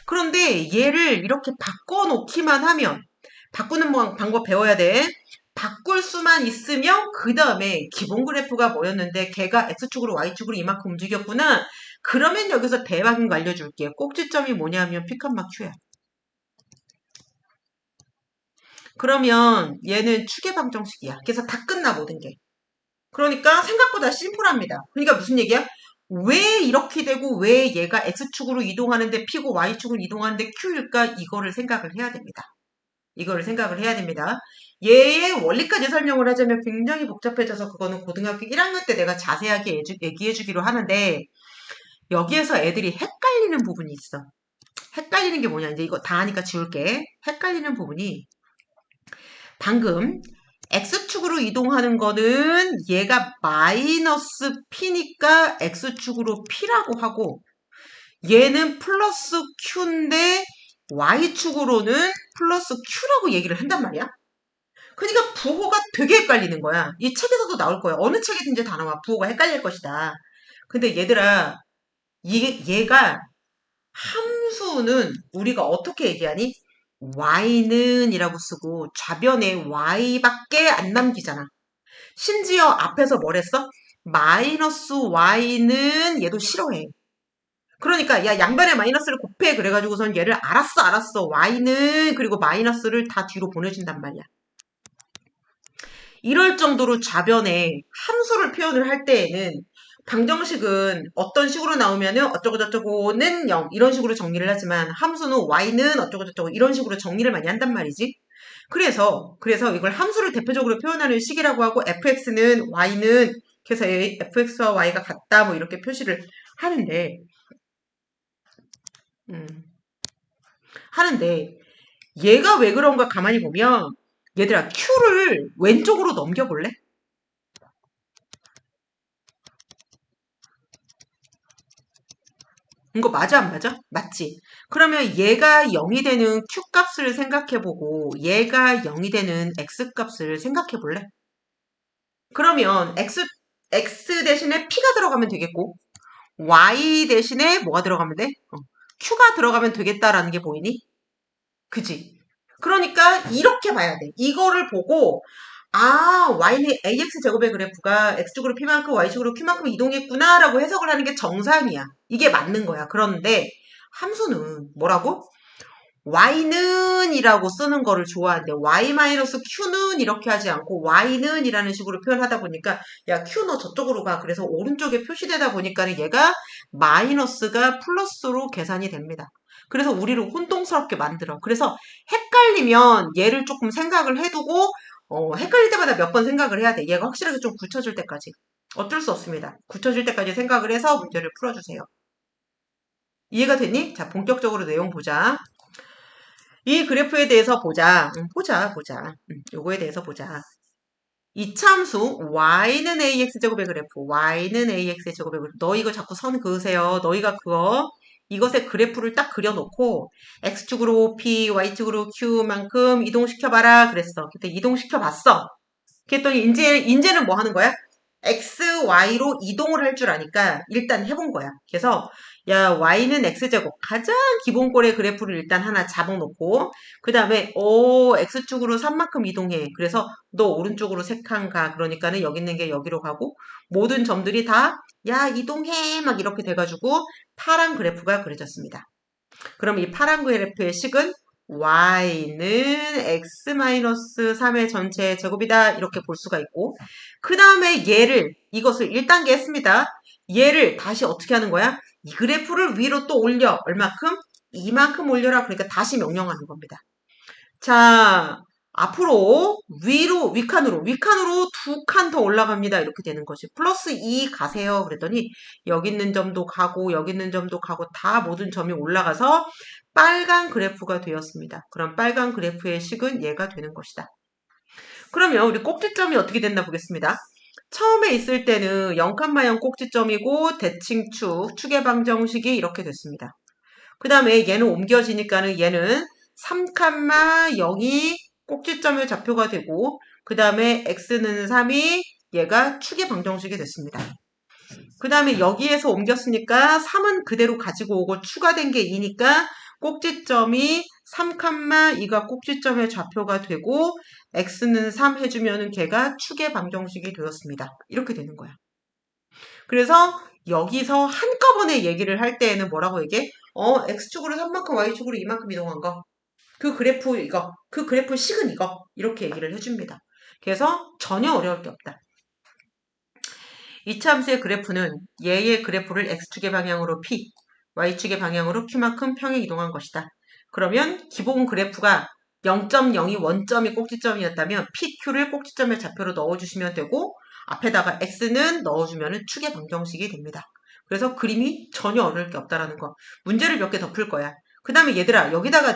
Speaker 1: 그런데 얘를 이렇게 바꿔놓기만 하면 바꾸는 방법 배워야 돼. 바꿀 수만 있으면 그 다음에 기본 그래프가 뭐였는데 걔가 x축으로 y축으로 이만큼 움직였구나. 그러면 여기서 대박인 거 알려줄게. 꼭지점이 뭐냐면 피칸마 Q야. 그러면 얘는 추계방정식이야. 그래서 다 끝나 모든 게. 그러니까 생각보다 심플합니다. 그러니까 무슨 얘기야? 왜 이렇게 되고 왜 얘가 X축으로 이동하는데 P고 Y축으로 이동하는데 Q일까? 이거를 생각을 해야 됩니다. 이거를 생각을 해야 됩니다. 얘의 원리까지 설명을 하자면 굉장히 복잡해져서 그거는 고등학교 1학년 때 내가 자세하게 얘기해 주기로 하는데 여기에서 애들이 헷갈리는 부분이 있어. 헷갈리는 게 뭐냐? 이제 이거 다 하니까 지울게. 헷갈리는 부분이 방금 X축으로 이동하는 거는 얘가 마이너스 P니까 X축으로 P라고 하고 얘는 플러스 Q인데 Y축으로는 플러스 Q라고 얘기를 한단 말이야. 그러니까 부호가 되게 헷갈리는 거야. 이 책에서도 나올 거야. 어느 책이든지 다 나와. 부호가 헷갈릴 것이다. 근데 얘들아, 얘가 함수는 우리가 어떻게 얘기하니? y는 이라고 쓰고 좌변에 y밖에 안 남기잖아. 심지어 앞에서 뭘 했어? 마이너스 y는 얘도 싫어해. 그러니까 야 양변에 마이너스를 곱해 그래가지고선 얘를 알았어 y는 그리고 마이너스를 다 뒤로 보내준단 말이야. 이럴 정도로 좌변에 함수를 표현을 할 때에는 방정식은 어떤 식으로 나오면은 어쩌고저쩌고는 0 이런 식으로 정리를 하지만 함수는 y는 어쩌고저쩌고 이런 식으로 정리를 많이 한단 말이지. 그래서 이걸 함수를 대표적으로 표현하는 식이라고 하고 fx는 y는 그래서 fx와 y가 같다 뭐 이렇게 표시를 하는데 음, 하는데 얘가 왜 그런가 가만히 보면 얘들아 q를 왼쪽으로 넘겨볼래? 이거 맞아 안 맞아? 맞지? 그러면 얘가 0이 되는 q 값을 생각해보고 얘가 0이 되는 x 값을 생각해볼래? 그러면 x 대신에 p가 들어가면 되겠고 y 대신에 뭐가 들어가면 돼? q가 들어가면 되겠다라는 게 보이니? 그지? 그러니까 이렇게 봐야 돼. 이거를 보고 y는 ax제곱의 그래프가 x축으로 p만큼 y축으로 q만큼 이동했구나라고 해석을 하는 게 정상이야. 이게 맞는 거야. 그런데 함수는 뭐라고? y는 이라고 쓰는 거를 좋아하는데 y-q는 이렇게 하지 않고 y는 이라는 식으로 표현하다 보니까 야 q 너 저쪽으로 가. 그래서 오른쪽에 표시되다 보니까 얘가 마이너스가 플러스로 계산이 됩니다. 그래서 우리를 혼동스럽게 만들어. 그래서 헷갈리면 얘를 조금 생각을 해두고 헷갈릴 때마다 몇 번 생각을 해야 돼. 얘가 확실하게 좀 굳혀질 때까지. 어쩔 수 없습니다. 굳혀질 때까지 생각을 해서 문제를 풀어주세요. 이해가 됐니? 자, 본격적으로 내용 보자. 이 그래프에 대해서 보자. 보자. 요거에 대해서 보자. 이차함수 y는 ax제곱의 그래프, y는 ax의 제곱의 그래프. 너 이거 자꾸 선 그으세요. 너희가 그거 이것의 그래프를 딱 그려놓고 x축으로 p, y축으로 q만큼 이동시켜봐라 그랬어. 그때 이동시켜봤어. 그랬더니 이제는 뭐 하는 거야? x, y로 이동을 할 줄 아니까 일단 해본 거야. 그래서 야 y는 x제곱 가장 기본꼴의 그래프를 일단 하나 잡아놓고 그 다음에 x축으로 3만큼 이동해. 그래서 너 오른쪽으로 3칸 가. 그러니까는 여기 있는 게 여기로 가고 모든 점들이 다 야 이동해 막 이렇게 돼가지고 파란 그래프가 그려졌습니다. 그럼 이 파란 그래프의 식은 y는 x-3의 전체 제곱이다 이렇게 볼 수가 있고 그 다음에 이것을 1단계 했습니다. 얘를 다시 어떻게 하는 거야? 이 그래프를 위로 또 올려. 얼마큼? 이만큼 올려라. 그러니까 다시 명령하는 겁니다. 자, 앞으로 위칸으로 2칸 더 올라갑니다. 이렇게 되는 것이 플러스 2 가세요. 그랬더니 여기 있는 점도 가고 여기 있는 점도 가고 다 모든 점이 올라가서 빨간 그래프가 되었습니다. 그럼 빨간 그래프의 식은 얘가 되는 것이다. 그러면 우리 꼭지점이 어떻게 됐나 보겠습니다. 처음에 있을 때는 0,0 꼭지점이고 대칭축, 축의 방정식이 이렇게 됐습니다. 그 다음에 얘는 옮겨지니까는 얘는 3,0이 꼭지점의 좌표가 되고 그 다음에 x는 3이 얘가 축의 방정식이 됐습니다. 그 다음에 여기에서 옮겼으니까 3은 그대로 가지고 오고 추가된 게 2니까 꼭지점이 3,2가 꼭지점의 좌표가 되고 x는 3 해주면은 걔가 축의 방정식이 되었습니다. 이렇게 되는 거야. 그래서 여기서 한꺼번에 얘기를 할 때에는 뭐라고 얘기해? x축으로 3만큼 y축으로 2만큼 이동한 거. 그 그래프 이거. 그 그래프 식은 이거. 이렇게 얘기를 해줍니다. 그래서 전혀 어려울 게 없다. 이차함수의 그래프는 얘의 그래프를 x축의 방향으로 p, y축의 방향으로 q만큼 평에 이동한 것이다. 그러면 기본 그래프가 0.02 원점이 꼭지점이었다면 PQ를 꼭지점의 좌표로 넣어주시면 되고 앞에다가 X는 넣어주면 축의 방정식이 됩니다. 그래서 그림이 전혀 어려울 게 없다라는 거. 문제를 몇 개 더 풀 거야. 그 다음에 얘들아 여기다가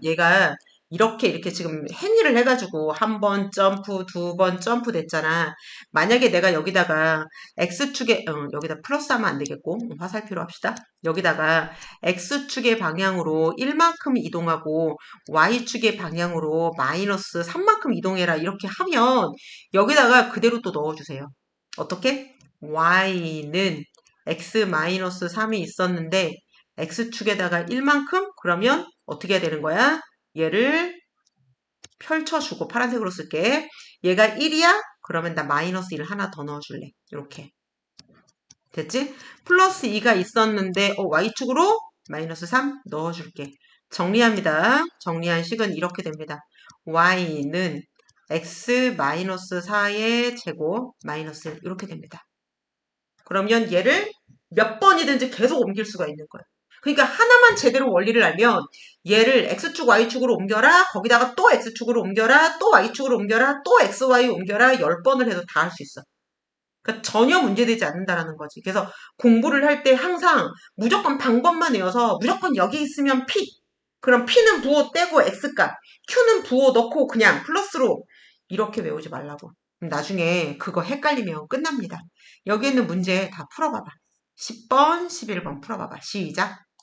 Speaker 1: 얘가 이렇게 지금 행위를 해가지고 한 번 점프, 2번 점프 됐잖아. 만약에 내가 여기다가 X축에, 여기다 플러스 하면 안 되겠고, 화살표로 합시다. 여기다가 X축의 방향으로 1만큼 이동하고, Y축의 방향으로 마이너스 3만큼 이동해라. 이렇게 하면, 여기다가 그대로 또 넣어주세요. 어떻게? Y는 X-3이 있었는데, X축에다가 1만큼? 그러면 어떻게 해야 되는 거야? 얘를 펼쳐주고 파란색으로 쓸게. 얘가 1이야? 그러면 나 마이너스 1 하나 더 넣어줄래. 이렇게. 됐지? 플러스 2가 있었는데 y축으로 마이너스 3 넣어줄게. 정리합니다. 정리한 식은 이렇게 됩니다. y는 x 마이너스 4의 제곱 마이너스 1 이렇게 됩니다. 그러면 얘를 몇 번이든지 계속 옮길 수가 있는 거야. 그러니까 하나만 제대로 원리를 알면 얘를 x축, y축으로 옮겨라. 거기다가 또 x축으로 옮겨라. 또 y축으로 옮겨라. 또 xy 옮겨라. 10번을 해도 다 할 수 있어. 그러니까 전혀 문제되지 않는다라는 거지. 그래서 공부를 할 때 항상 무조건 방법만 외워서 무조건 여기 있으면 p. 그럼 p는 부호 떼고 x값, q는 부호 넣고 그냥 플러스로 이렇게 외우지 말라고. 나중에 그거 헷갈리면 끝납니다. 여기 있는 문제 다 풀어봐봐. 10번, 11번 풀어봐봐. 시작.